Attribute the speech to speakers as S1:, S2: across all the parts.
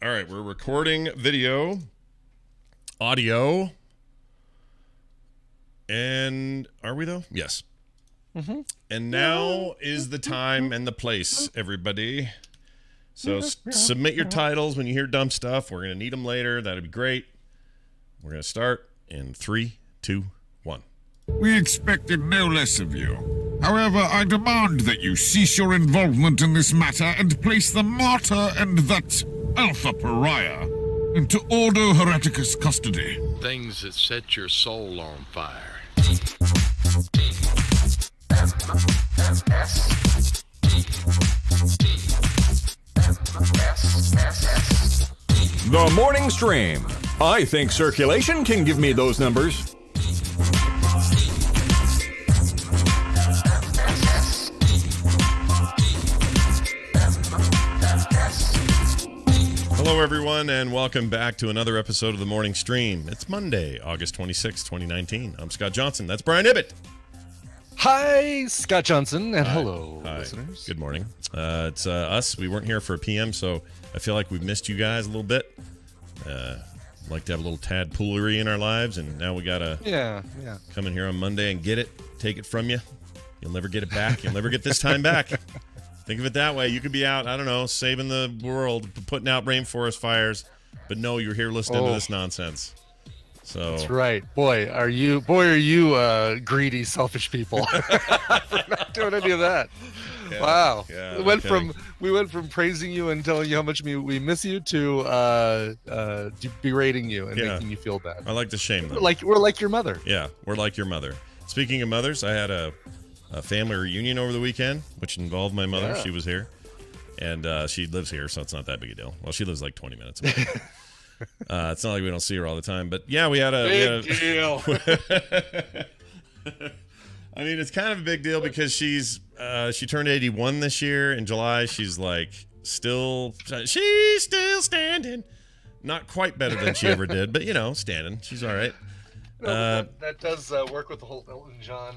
S1: All right, we're recording video, audio, and are we though? Yes. Mm-hmm. And now is the time and the place, everybody. So submit your titles when you hear dumb stuff. We're going to need them later. That'd be great. We're going to start in 3, 2, 1.
S2: We expected no less of you. However, I demand that you cease your involvement in this matter and place the martyr and that alpha pariah into Ordo Hereticus custody.
S3: Things that set your soul on fire.
S4: The morning stream. I think circulation can give me those numbers.
S1: Hello, everyone, and welcome back to another episode of the morning stream. It's Monday, August 26, 2019. I'm Scott Johnson. That's Bryan Ibbett.
S5: Hi, Scott Johnson, and hello, listeners.
S1: Good morning. It's us. We weren't here for a PM, so I feel like we've missed you guys a little bit. Like to have a little tadpoolery in our lives, and now we gotta come in here on Monday and get it, take it from you. You'll never get it back. You'll never get this time back. Think of it that way. You could be out, I don't know, saving the world, putting out rainforest fires, but no, you're here listening to this nonsense. So
S5: that's right. Boy, are you greedy, selfish people for not doing any of that. Yeah, wow. Yeah, we went from praising you and telling you how much we miss you to berating you and making you feel bad.
S1: I like to shame them.
S5: We're like your mother.
S1: Yeah, we're like your mother. Speaking of mothers, I had a family reunion over the weekend, which involved my mother. Yeah. She was here, and she lives here, so it's not that big a deal. Well, she lives like 20 minutes away. It's not like we don't see her all the time, but yeah, we had a big deal. I mean, it's kind of a big deal because she turned 81 this year in July. She's like still standing, not quite better than she ever did, but standing. She's all right.
S5: No, that does work with the whole Elton John.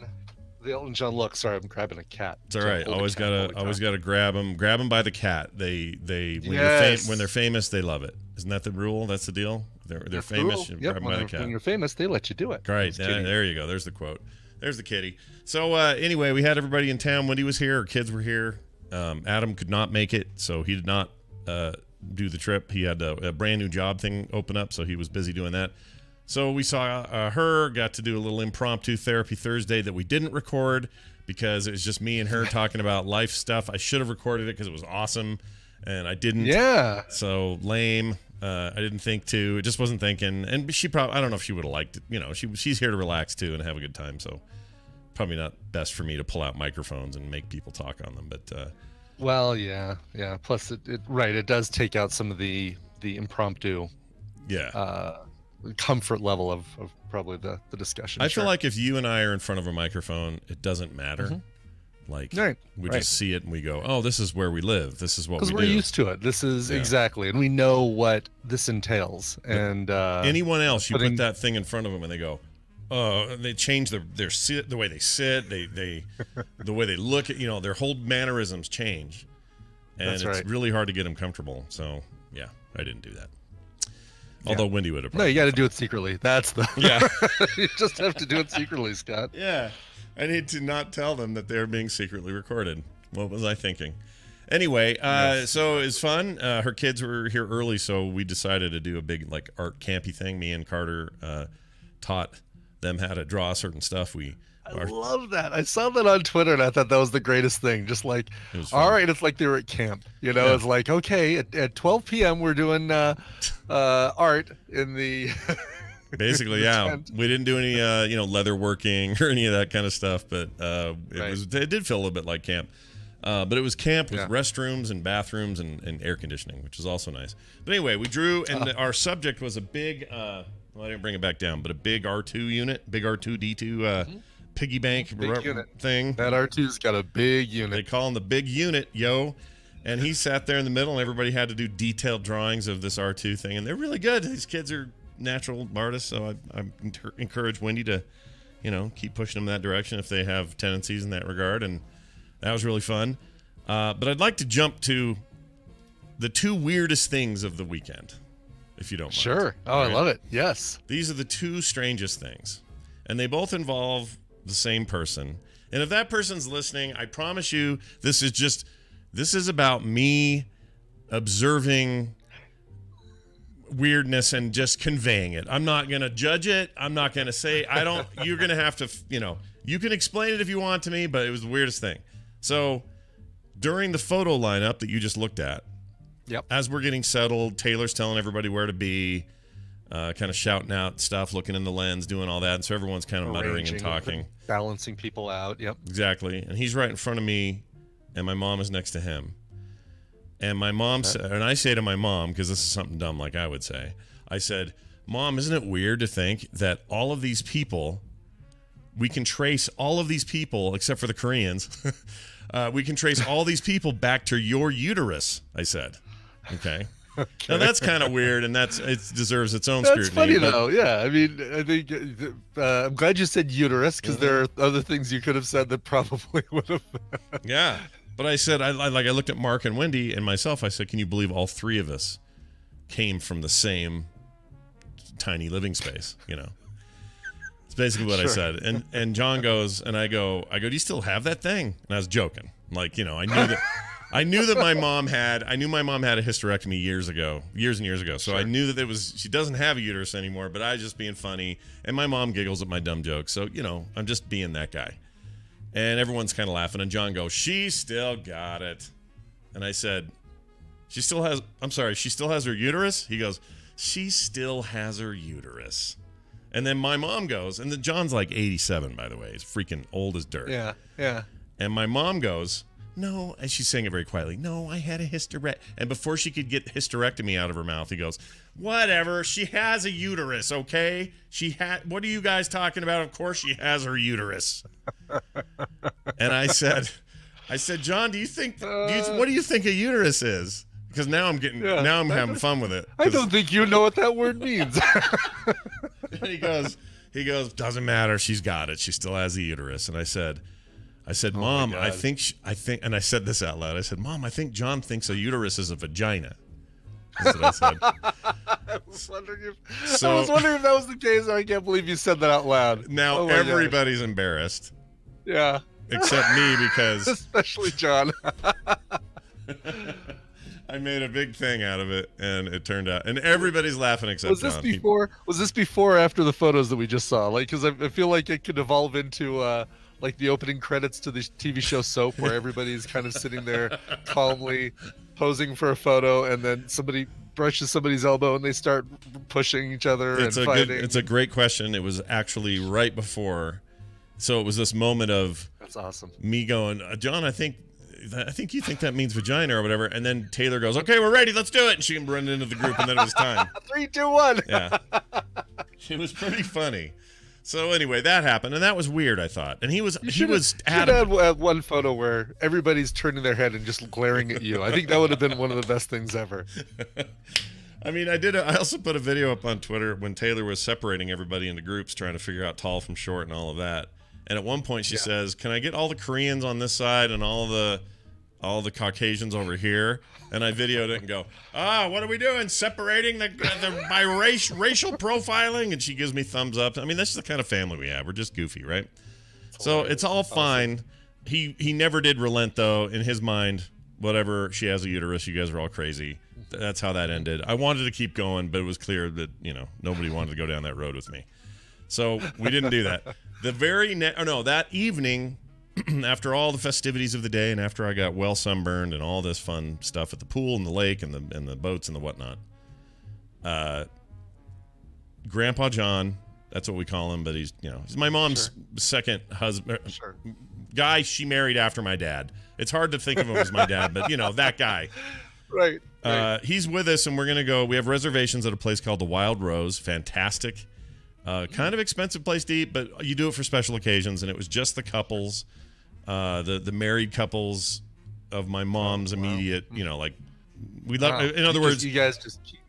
S5: The Elton John look. Sorry, I'm grabbing a cat.
S1: It's all right. Always gotta grab them by the cat. When they're famous, they love it. Isn't that the rule? That's the deal. They're famous. You grab them by the cat.
S5: When you're famous, they let you do it.
S1: Right. There you go. There's the quote. There's the kitty. So anyway, we had everybody in town. Wendy was here. Her kids were here. Adam could not make it, so he did not do the trip. He had a brand new job thing open up, so he was busy doing that. So we saw her, got to do a little impromptu therapy Thursday that we didn't record because it was just me and her talking about life stuff. I should have recorded it because it was awesome, and I didn't.
S5: Yeah.
S1: So lame. I didn't think to. It just wasn't thinking. And she probably, I don't know if she would have liked it. She's here to relax too and have a good time. So probably not best for me to pull out microphones and make people talk on them. But
S5: well, yeah. Plus, it does take out some of the impromptu.
S1: Yeah.
S5: Comfort level of probably the discussion.
S1: I feel like if you and I are in front of a microphone, it doesn't matter. Mm-hmm. Like we just see it and we go, "Oh, this is where we live. This is what we do."
S5: Because we're used to it. This is exactly, and we know what this entails. And
S1: anyone else, you put that thing in front of them, and they go, "Oh," they change their sit, the way they sit, they the way they look at their whole mannerisms change, and it's really hard to get them comfortable. So yeah, I didn't do that. Although Wendy would have.
S5: No, you got to do it secretly. That's the. Yeah. You just have to do it secretly, Scott.
S1: Yeah. I need to not tell them that they're being secretly recorded. What was I thinking? Anyway, so it was fun. Her kids were here early, so we decided to do a big art campy thing. Me and Carter taught them how to draw certain stuff.
S5: I love that. I saw that on Twitter, and I thought that was the greatest thing. Just like, all right, it's like they were at camp. It's like, okay, at 12 p.m. we're doing art in the
S1: basically, tent. We didn't do any leather working or any of that kind of stuff, but it did feel a little bit like camp. But it was camp with restrooms and bathrooms and air conditioning, which is also nice. But anyway, we drew, and our subject was a big. I didn't bring it back down, but a big R2 unit, big R2D2 piggy bank thing.
S5: That R2's got a big unit.
S1: They call him the big unit, yo. And he sat there in the middle, and everybody had to do detailed drawings of this R2 thing, and they're really good. These kids are natural artists, so I encourage Wendy to, keep pushing them that direction if they have tendencies in that regard, and that was really fun. But I'd like to jump to the two weirdest things of the weekend, if you don't mind.
S5: Sure. Oh, right? I love it. Yes.
S1: These are the two strangest things, and they both involve the same person. And if that person's listening, I promise you, this is about me observing weirdness and just conveying it. I'm not going to judge it. I'm not going to say, you're going to have to, you can explain it if you want to me, but it was the weirdest thing. So during the photo lineup that you just looked at,
S5: yep.
S1: As we're getting settled, Taylor's telling everybody where to be, kind of shouting out stuff, looking in the lens, doing all that. And so everyone's kind of muttering and talking.
S5: Balancing people out. Yep.
S1: Exactly. And he's right in front of me, and my mom is next to him. And my mom said, and I say to my mom, because this is something dumb like I would say, I said, Mom, isn't it weird to think that all of these people, we can trace all of these people, except for the Koreans, we can trace all these people back to your uterus, I said. Okay. Now that's kind of weird, and it deserves its own scrutiny.
S5: That's funny, though. Yeah, I mean, I think I'm glad you said uterus, because there are other things you could have said that probably would have.
S1: Yeah. But I said, I looked at Mark and Wendy and myself. I said, can you believe all three of us came from the same tiny living space? It's basically what I said. And John goes, and I go, do you still have that thing? And I was joking. Like, I knew that my mom had a hysterectomy years and years ago. So I knew that she doesn't have a uterus anymore, but I was just being funny. And my mom giggles at my dumb jokes. So, I'm just being that guy. And everyone's kind of laughing. And John goes, she still got it. And I said, she still has her uterus? He goes, she still has her uterus. And then my mom goes, and John's like 87, by the way. He's freaking old as dirt.
S5: Yeah, yeah.
S1: And my mom goes, no, and she's saying it very quietly, no, I had a hysterectomy. And before she could get hysterectomy out of her mouth, he goes, whatever, she has a uterus, okay? What are you guys talking about? Of course she has her uterus. And I said, John, what do you think a uterus is? Because now I'm having fun with it.
S5: I don't think you know what that word means.
S1: And he goes, doesn't matter. She's got it. She still has the uterus. And I said, Mom, I think, and I said this out loud. I said, Mom, I think John thinks a uterus is a vagina. That's what I said.
S5: I was wondering if that was the case. I can't believe you said that out loud.
S1: Now everybody's embarrassed.
S5: Yeah.
S1: Except me, because
S5: especially John.
S1: I made a big thing out of it, and it turned out, and everybody's laughing except
S5: was this
S1: John.
S5: Was this before or after the photos that we just saw? Like, because I feel like it could evolve into like the opening credits to the TV show Soap, where everybody's kind of sitting there calmly posing for a photo, and then somebody brushes somebody's elbow and they start pushing each other and fighting.
S1: It's a great question. It was actually right before. So it was this moment of
S5: that's awesome.
S1: Me going, John, I think you think that means vagina or whatever. And then Taylor goes, okay, we're ready. Let's do it. And she can run into the group, and then it was time.
S5: 3, 2, 1.
S1: Yeah. It was pretty funny. So anyway, that happened, and that was weird, I thought. And he was
S5: adamant. Had one photo where everybody's turning their head and just glaring at you. I think that would have been one of the best things ever.
S1: I mean, I also put a video up on Twitter when Taylor was separating everybody into groups, trying to figure out tall from short and all of that. And at one point she says, can I get all the Koreans on this side and all the Caucasians over here? And I videoed it and go, what are we doing? Separating by racial profiling? And she gives me thumbs up. I mean, that's the kind of family we have. We're just goofy, right? So it's all fine. He never did relent, though. In his mind, whatever, she has a uterus. You guys are all crazy. That's how that ended. I wanted to keep going, but it was clear that, nobody wanted to go down that road with me. So we didn't do that. That evening, after all the festivities of the day, and after I got well sunburned and all this fun stuff at the pool and the lake and the boats and the whatnot, Grandpa John, that's what we call him, but he's my mom's second husband, guy she married after my dad. It's hard to think of him as my dad, but that guy.
S5: Right.
S1: He's with us, and we're gonna go. We have reservations at a place called the Wild Rose. Fantastic. Kind of expensive place to eat, but you do it for special occasions, and it was just the couples, the married couples of my mom's immediate, like we love. In other words,
S5: you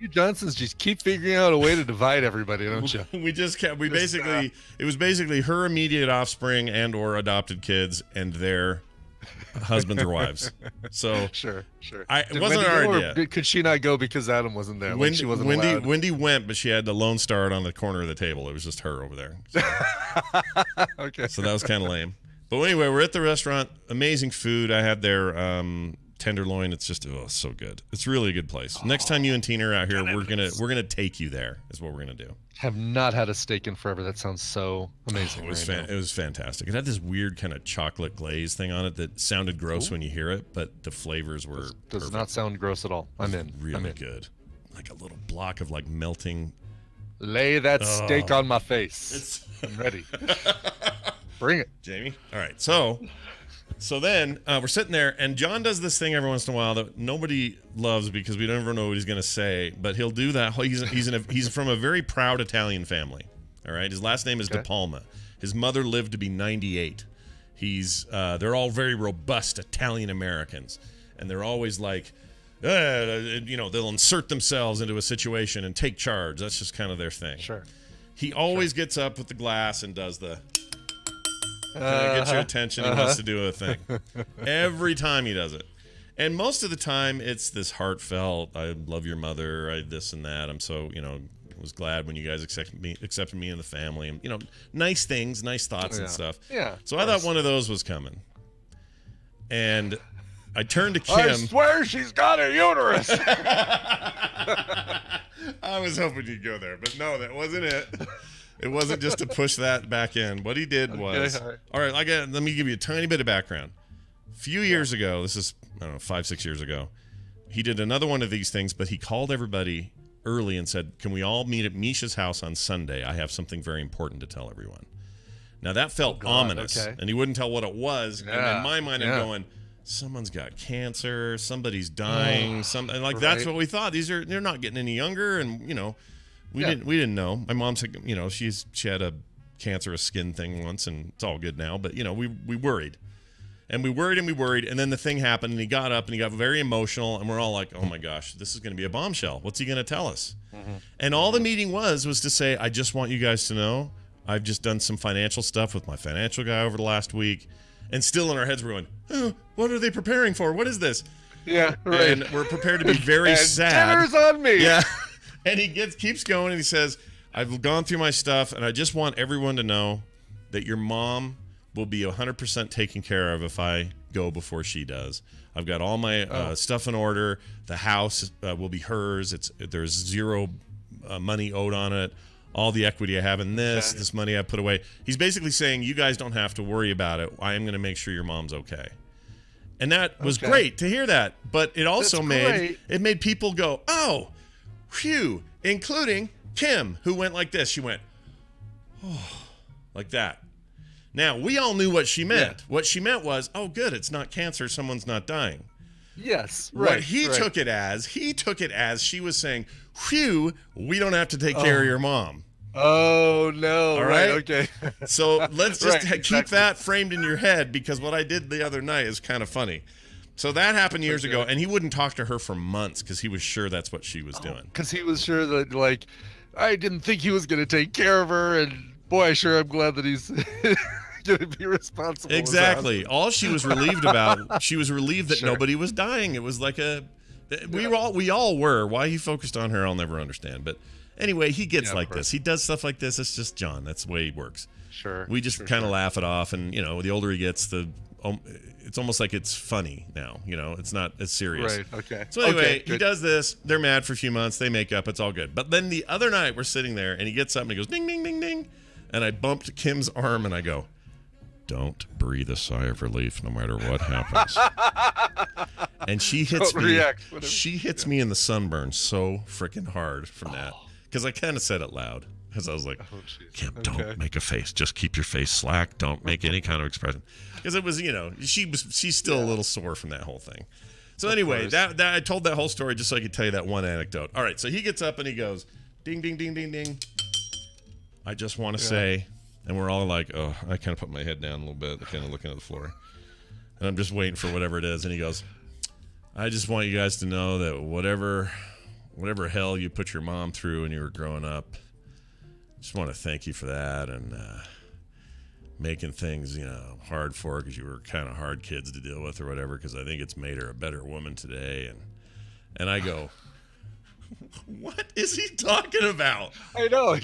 S5: Johnsons just keep figuring out a way to divide everybody, don't you?
S1: We just kept. It was basically her immediate offspring and or adopted kids and their husbands or wives. So
S5: Sure.
S1: it wasn't our idea.
S5: Or could she not go because Adam wasn't there? Like she wasn't allowed?
S1: Wendy went, but she had the Lone Star on the corner of the table. It was just her over there. So,
S5: Okay.
S1: so that was kind of lame. But anyway, we're at the restaurant. Amazing food. I had their tenderloin. It's just so good. It's really a good place. Next time you and Tina are out here, we're gonna take you there. Is what we're gonna do.
S5: Have not had a steak in forever. That sounds so amazing.
S1: It was fantastic. It had this weird kind of chocolate glaze thing on it that sounded gross when you hear it, but the flavors were
S5: does
S1: perfect.
S5: not sound gross at all. I'm in.
S1: Really good. Like a little block of like melting.
S5: Lay that steak on my face. I'm ready. Bring it,
S1: Jamie. All right. So then we're sitting there, and John does this thing every once in a while that nobody loves because we never know what he's going to say. But he'll do that. He's from a very proud Italian family. All right. His last name is De Palma. His mother lived to be 98. They're all very robust Italian Americans, and they're always like, they'll insert themselves into a situation and take charge. That's just kind of their thing.
S5: Sure.
S1: He always gets up with the glass and does the. Can I get your attention? He wants to do a thing. Every time he does it. And most of the time, it's this heartfelt, I love your mother, this and that. I'm so, was glad when you guys accepted me in the family. And, nice things, nice thoughts and stuff.
S5: Yeah.
S1: So I thought one of those was coming. And I turned to Kim.
S5: I swear she's got a uterus.
S1: I was hoping you'd go there, but no, that wasn't it. It wasn't just to push that back in. What he did was, all right, let me give you a tiny bit of background. A few years ago, this is, 5-6 years ago, he did another one of these things, but he called everybody early and said, can we all meet at Misha's house on Sunday? I have something very important to tell everyone. Now, that felt ominous, and he wouldn't tell what it was. And in my mind, I'm going, someone's got cancer, somebody's dying, that's what we thought. They're not getting any younger, and, we didn't know. My mom said, she had a cancerous skin thing once, and it's all good now. But we worried, and we worried, and then the thing happened, and he got up and he got very emotional, and we're all like, oh my gosh, this is going to be a bombshell. What's he going to tell us? Mm-hmm. And all the meeting was to say, I just want you guys to know, I've just done some financial stuff with my financial guy over the last week, and still in our heads we're going, oh, what are they preparing for? What is this?
S5: Yeah, right.
S1: And we're prepared to be very
S5: and
S1: sad.
S5: Dinner's on me.
S1: Yeah. And he keeps going, and he says, I've gone through my stuff, and I just want everyone to know that your mom will be 100% taken care of if I go before she does. I've got all my stuff in order. The house will be hers. There's zero money owed on it. All the equity I have in this money I put away. He's basically saying, you guys don't have to worry about it. I am going to make sure your mom's okay. And that was great to hear that. But it also made people go, oh, phew, including Kim, who went like this. She went, oh, like that. Now, we all knew what she meant. Yeah. What she meant was, oh, good, it's not cancer, someone's not dying.
S5: Yes, right.
S1: What he took it as she was saying, phew, we don't have to take care of your mom.
S5: Oh, no.
S1: All right?
S5: Okay.
S1: So let's just keep that framed in your head, because what I did the other night is kind of funny. So that happened years ago, and he wouldn't talk to her for months because he was sure that's what she was doing.
S5: Because he was sure that, I didn't think he was going to take care of her, and boy, I'm glad that he's going to be responsible.
S1: Exactly. All she was relieved about, she was relieved that nobody was dying. It was like we all were. Why he focused on her, I'll never understand. But anyway, he gets like this. He does stuff like this. It's just John. That's the way he works.
S5: Sure.
S1: We just kind of laugh it off, and the older he gets, it's almost like it's funny now. It's not as serious.
S5: Right. Okay.
S1: So anyway, he does this. They're mad for a few months. They make up. It's all good. But then the other night, we're sitting there, and he gets up and he goes, ding, ding, ding, ding. And I bumped Kim's arm, and I go, don't breathe a sigh of relief no matter what happens. And she hits me. She hits me in the sunburn so freaking hard from that, because I kind of said it loud. Because I was like, Kim, don't make a face. Just keep your face slack. Don't make any kind of expression. Because it was, she's still a little sore from that whole thing. So anyway, that I told that whole story just so I could tell you that one anecdote. All right, so he gets up and he goes, ding, ding, ding, ding, ding. I just want to say, and we're all like, oh, I kind of put my head down a little bit, kind of looking at the floor. And I'm just waiting for whatever it is. And he goes, I just want you guys to know that whatever hell you put your mom through when you were growing up, just want to thank you for that, and making things, hard for her because you were kind of hard kids to deal with or whatever, because I think it's made her a better woman today. And I go, what is he talking about?
S5: I know.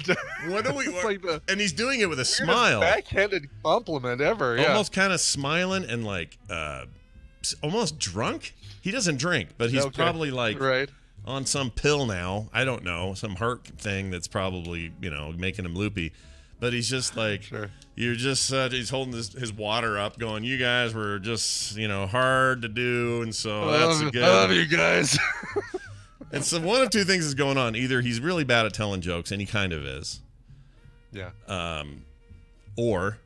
S1: What are we?
S5: Like
S1: and he's doing it with a smile.
S5: Backhanded compliment ever. Yeah.
S1: Almost kind of smiling and like almost drunk. He doesn't drink, but he's probably like on some pill now. I don't know, some heart thing that's probably making him loopy. But he's just like, you're just, he's holding his water up going, you guys were just, hard to do. And so that's good.
S5: I love you guys.
S1: And so one of two things is going on. Either he's really bad at telling jokes, and he kind of is.
S5: Yeah.
S1: Or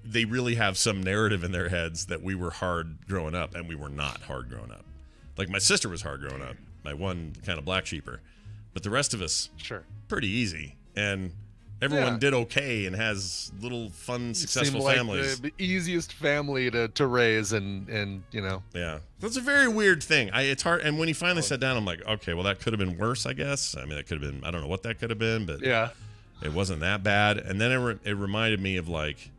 S1: they really have some narrative in their heads that we were hard growing up, and we were not hard growing up. Like my sister was hard growing up, my one kind of black sheeper. But the rest of us, pretty easy. And everyone did okay and has little fun, successful families.
S5: The easiest family to raise, and
S1: Yeah, that's a very weird thing. It's hard. And when he finally sat down, I'm like, okay, well, that could have been worse, I guess. I mean, that could have been. I don't know what that could have been, but it wasn't that bad. And then it reminded me of like,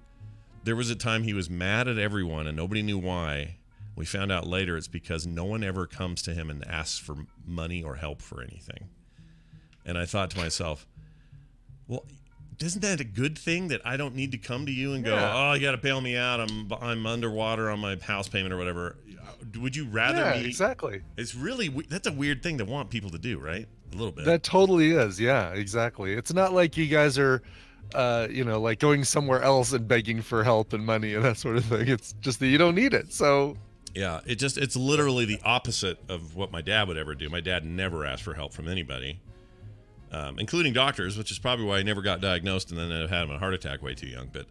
S1: there was a time he was mad at everyone and nobody knew why. We found out later it's because no one ever comes to him and asks for money or help for anything. And I thought to myself, well, isn't that a good thing that I don't need to come to you and go, oh, you got to bail me out. I'm underwater on my house payment or whatever. Would you rather me?
S5: Exactly.
S1: It's really, that's a weird thing to want people to do, right? A little bit.
S5: That totally is. Yeah, exactly. It's not like you guys are, like going somewhere else and begging for help and money and that sort of thing. It's just that you don't need it. So.
S1: Yeah, it's literally the opposite of what my dad would ever do. My dad never asked for help from anybody. Including doctors, which is probably why I never got diagnosed and then I had a heart attack way too young. But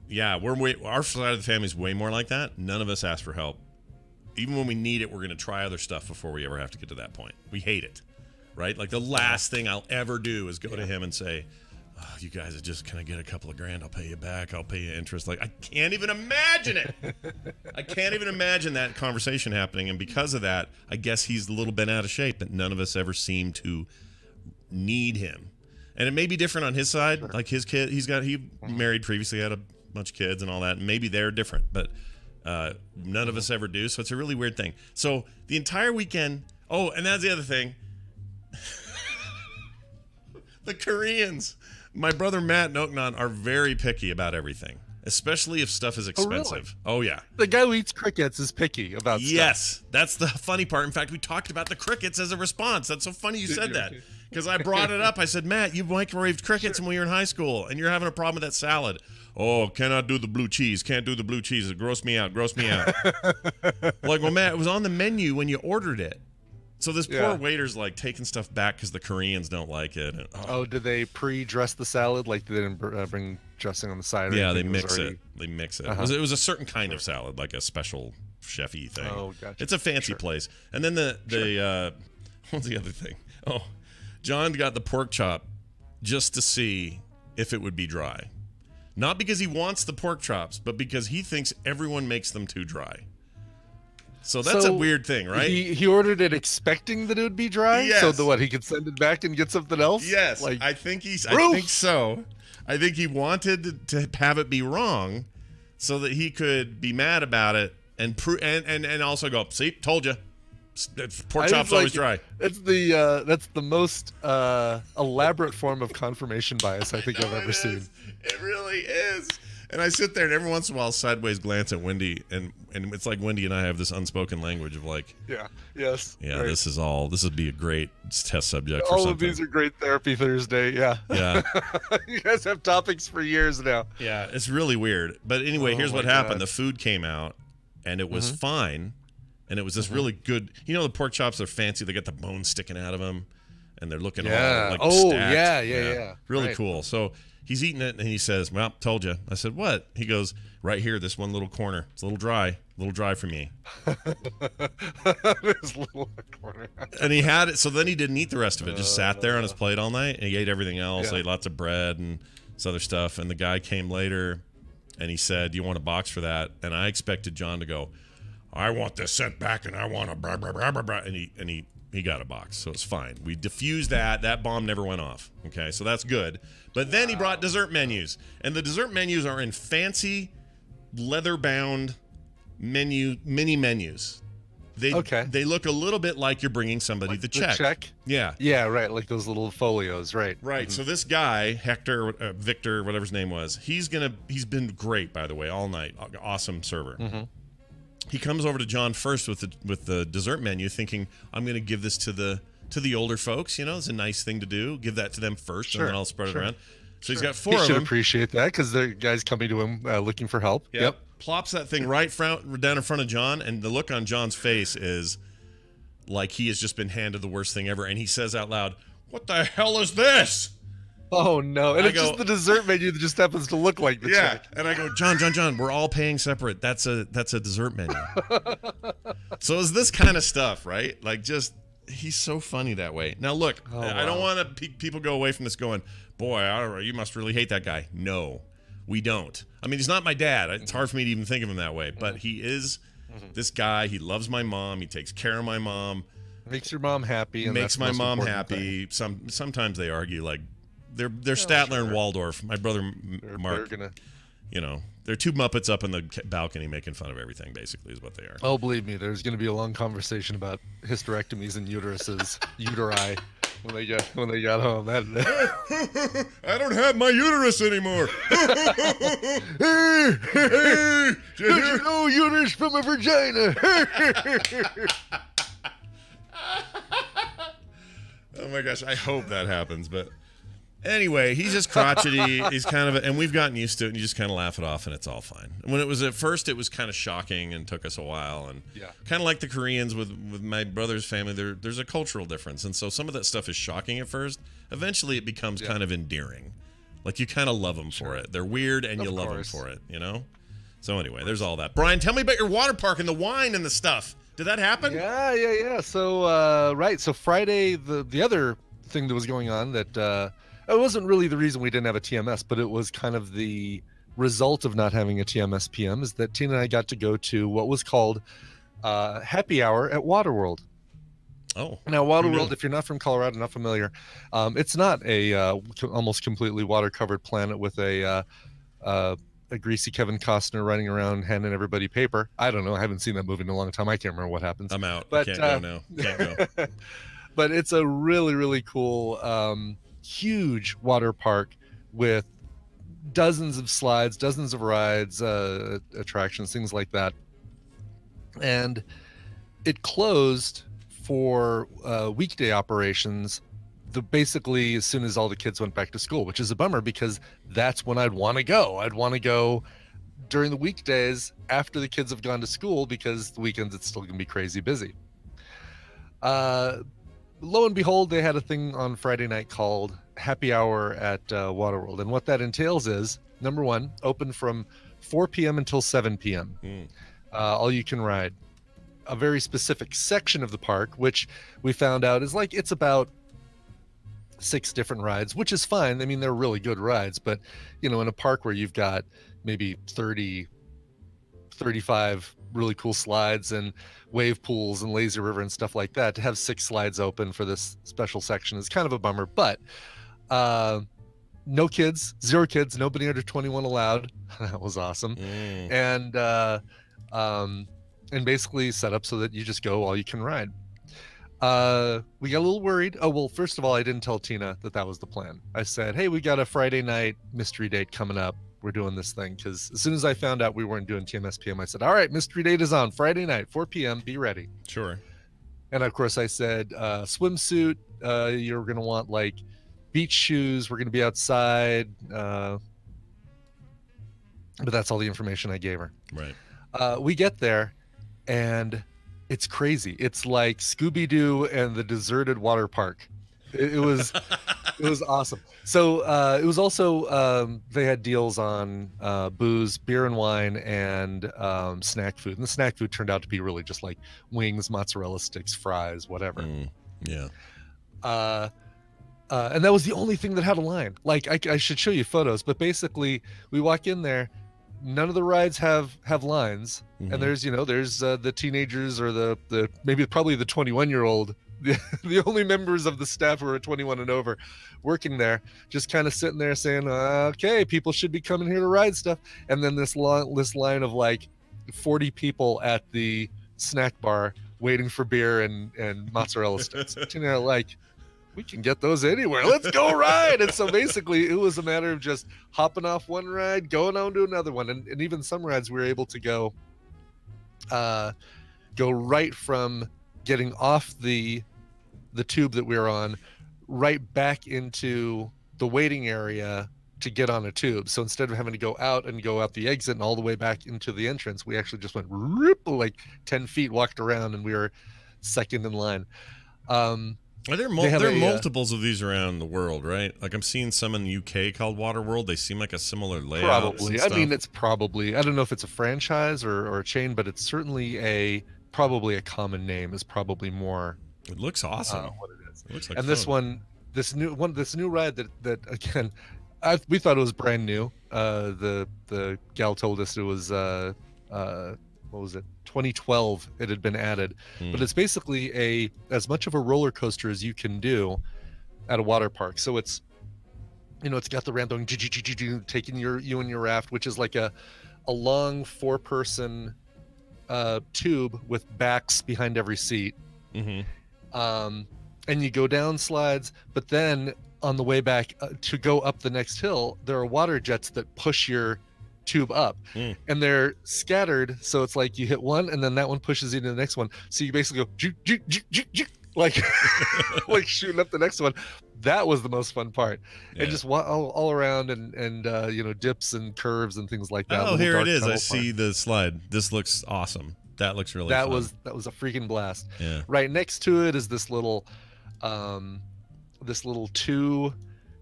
S1: yeah, our side of the family is way more like that. None of us ask for help. Even when we need it, we're going to try other stuff before we ever have to get to that point. We hate it, right? Like the last thing I'll ever do is go to him and say, oh, you guys are just going to get a couple of grand. I'll pay you back. I'll pay you interest. Like, I can't even imagine it. I can't even imagine that conversation happening. And because of that, I guess he's a little bent out of shape, but none of us ever seem to need him. And it may be different on his side. Like his kid, he married previously, had a bunch of kids and all that. And maybe they're different, but none of us ever do. So it's a really weird thing. So the entire weekend. Oh, and that's the other thing. The Koreans. My brother Matt and Oknan are very picky about everything, especially if stuff is expensive. Oh, yeah.
S5: The guy who eats crickets is picky about stuff.
S1: Yes, that's the funny part. In fact, we talked about the crickets as a response. That's so funny you said that, because I brought it up. I said, Matt, you microwaved crickets when you were in high school, and you're having a problem with that salad. Oh, cannot do the blue cheese. Can't do the blue cheese. It grossed me out. Like, well, Matt, it was on the menu when you ordered it. So this poor waiter's like taking stuff back because the Koreans don't like it. And,
S5: did they pre-dress the salad? Like they didn't bring dressing on the side?
S1: Yeah, they mix it. They mix it. It was a certain kind of salad, like a special chef-y thing.
S5: Oh, gotcha.
S1: It's a fancy place. And then what's the other thing? Oh, John got the pork chop just to see if it would be dry. Not because he wants the pork chops, but because he thinks everyone makes them too dry. So that's a weird thing, right?
S5: He ordered it expecting that it would be dry.
S1: Yes.
S5: So he could send it back and get something else.
S1: Yes,
S5: like,
S1: I think so. I think he wanted to have it be wrong, so that he could be mad about it and also go, see, told you, pork chop's always dry.
S5: That's the most elaborate form of confirmation bias I think I've ever seen.
S1: It really is. And I sit there and every once in a while sideways glance at Wendy, and it's like Wendy and I have this unspoken language of like,
S5: right.
S1: this would be a great test subject for
S5: all
S1: something.
S5: Of these are great therapy Thursday. Yeah. You guys have topics for years now.
S1: Yeah, it's really weird. But anyway, here's what happened. The food came out and it was fine, and it was this really good, the pork chops are fancy, they got the bone sticking out of them and they're looking all like stacked.
S5: Yeah.
S1: Really cool. So he's eating it, and he says, well, told you. I said, what? He goes, right here, this one little corner. It's a little dry for me.
S5: This little corner.
S1: And he had it, so then he didn't eat the rest of it. Just sat there on his plate all night, and he ate everything else. Ate lots of bread and this other stuff. And the guy came later, and he said, do you want a box for that? And I expected John to go, I want this sent back, and I want a blah, blah, blah, blah, blah. And he he got a box, so it's fine. We diffused that. That bomb never went off. Okay, so that's good. But then he brought dessert menus, and the dessert menus are in fancy, leather-bound mini menus. They look a little bit like you're bringing somebody
S5: like
S1: the check.
S5: Yeah, right, like those little folios, right?
S1: Right. So this guy, Hector, Victor, whatever his name was, he's been great, by the way, all night. Awesome server. He comes over to John first with the dessert menu, thinking, I'm going to give this to the older folks. You know, it's a nice thing to do. Give that to them first, and then I'll spread it around. So he's got 4 of them.
S5: He should appreciate that because the guy's coming to him looking for help.
S1: Yep. Plops that thing right down in front of John, and the look on John's face is like he has just been handed the worst thing ever. And he says out loud, "What the hell is this?"
S5: Oh no! And it's just the dessert menu that just happens to look like the check.
S1: And I go, John, we're all paying separate. That's a dessert menu. So it's this kind of stuff, right? Like, just he's so funny that way. Now look, I don't want people go away from this going, boy, you must really hate that guy. No, we don't. I mean, he's not my dad. It's hard for me to even think of him that way. But he is this guy. He loves my mom. He takes care of my mom.
S5: Makes your mom happy. And
S1: makes my mom happy. Sometimes they argue like they're Statler and Waldorf. My brother Mark. They're two Muppets up in the balcony making fun of everything. Basically, is what they are.
S5: Oh, believe me, there's going to be a long conversation about hysterectomies and uteri. When they got home, I
S1: don't have my uterus anymore.
S5: There's no uterus from a vagina.
S1: Oh my gosh, I hope that happens. But anyway, he's just crotchety. He's kind of, and we've gotten used to it, and you just kind of laugh it off, and it's all fine. When it was at first, it was kind of shocking and took us a while, and kind of like the Koreans with my brother's family, there's a cultural difference, and so some of that stuff is shocking at first. Eventually, it becomes kind of endearing. Like, you kind of love them for it. They're weird, and you love them for it, you know? So anyway, there's all that. Bryan, tell me about your water park and the wine and the stuff. Did that happen?
S5: Yeah. So, so Friday, the other thing that was going on that... it wasn't really the reason we didn't have a TMS, but it was kind of the result of not having a TMS PM is that Tina and I got to go to what was called happy hour at Waterworld.
S1: Oh.
S5: Now, Waterworld, if you're not from Colorado, not familiar, it's not a almost completely water-covered planet with a greasy Kevin Costner running around handing everybody paper. I don't know. I haven't seen that movie in a long time. I can't remember what happens.
S1: I'm out. But, can't go now. Can't go.
S5: But it's a really, really cool... huge water park with dozens of slides, dozens of rides, attractions, things like that. And it closed for weekday operations basically as soon as all the kids went back to school, which is a bummer because that's when I'd want to go. I'd want to go during the weekdays after the kids have gone to school because the weekends it's still going to be crazy busy. Lo and behold, they had a thing on Friday night called Happy Hour at Waterworld. And what that entails is, number one, open from 4 p.m. until 7 p.m. All you can ride. A very specific section of the park, which we found out is like, it's about 6 different rides, which is fine. I mean, they're really good rides. But, in a park where you've got maybe 30, 35 really cool slides and wave pools and lazy river and stuff like that, to have 6 slides open for this special section is kind of a bummer. But no kids, 0 kids, nobody under 21 allowed. That was awesome. And basically set up so that you just go all you can ride. We got a little worried. Oh, well, first of all, I didn't tell Tina that was the plan. I said, hey, we got a Friday night mystery date coming up. We're doing this thing, because as soon as I found out we weren't doing TMS PM, I said, all right, mystery date is on Friday night, 4 p.m. Be ready.
S1: Sure.
S5: And of course I said, swimsuit, you're going to want like beach shoes. We're going to be outside. But that's all the information I gave her.
S1: Right.
S5: We get there and it's crazy. It's like Scooby-Doo and the deserted water park. It was awesome. So it was also they had deals on booze, beer and wine, and snack food. And the snack food turned out to be really just like wings, mozzarella sticks, fries, whatever.
S1: Yeah.
S5: And that was the only thing that had a line. Like I should show you photos, but basically we walk in there. None of the rides have lines, and there's the teenagers or the probably the 21-year-old the only members of the staff who are 21 and over working there, just kind of sitting there saying, okay, people should be coming here to ride stuff. And then this line of like 40 people at the snack bar waiting for beer and mozzarella sticks. You know, like, we can get those anywhere. Let's go ride. And so basically it was a matter of just hopping off one ride, going on to another one. And even some rides we were able to go right from getting off the tube that we were on right back into the waiting area to get on a tube. So instead of having to go out the exit and all the way back into the entrance, we actually just went like 10 feet, walked around, and we were second in line.
S1: Are there multiples of these around the world, right? Like I'm seeing some in the UK called Waterworld. They seem like a similar layout.
S5: Probably. I mean, it's probably, I don't know if it's a franchise or a chain, but it's certainly probably a common name is probably more.
S1: It looks awesome.
S5: What it is.
S1: It looks like
S5: and
S1: fun.
S5: this new ride that again, we thought it was brand new. The gal told us it was what was it? 2012 it had been added, but it's basically as much of a roller coaster as you can do at a water park. So it's, you know, it's got the ramp going, taking you and your raft, which is like a long 4-person tube with backs behind every seat. And you go down slides, but then on the way back to go up the next hill, there are water jets that push your tube up, and they're scattered, so it's like you hit one and then that one pushes you to the next one, so you basically go like like shooting up the next one. That was the most fun part. And just all around and you know, dips and curves and things like that.
S1: Oh, here it is. I see the slide. This looks awesome. That looks really fun.
S5: That was a freaking blast.
S1: Yeah.
S5: Right next to it is this little two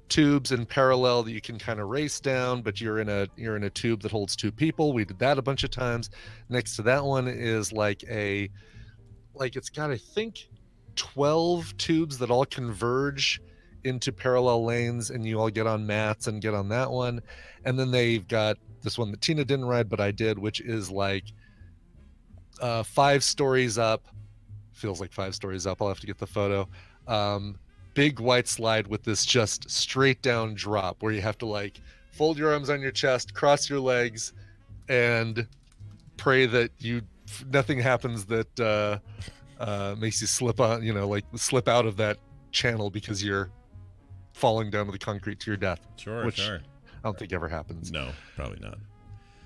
S5: tubes in parallel that you can kind of race down, but you're in a tube that holds 2 people. We did that a bunch of times. Next to that one is like it's got, I think, 12 tubes that all converge into parallel lanes, and you all get on mats and get on that one. And then they've got this one that Tina didn't ride, but I did, which is like 5 stories up. Feels like 5 stories up. I'll have to get the photo. Big white slide with this just straight down drop where you have to like fold your arms on your chest, cross your legs, and pray that nothing happens that makes you slip on, you know, like slip out of that channel because you're falling down to the concrete to your death. Which I don't think ever happens.
S1: No, probably not.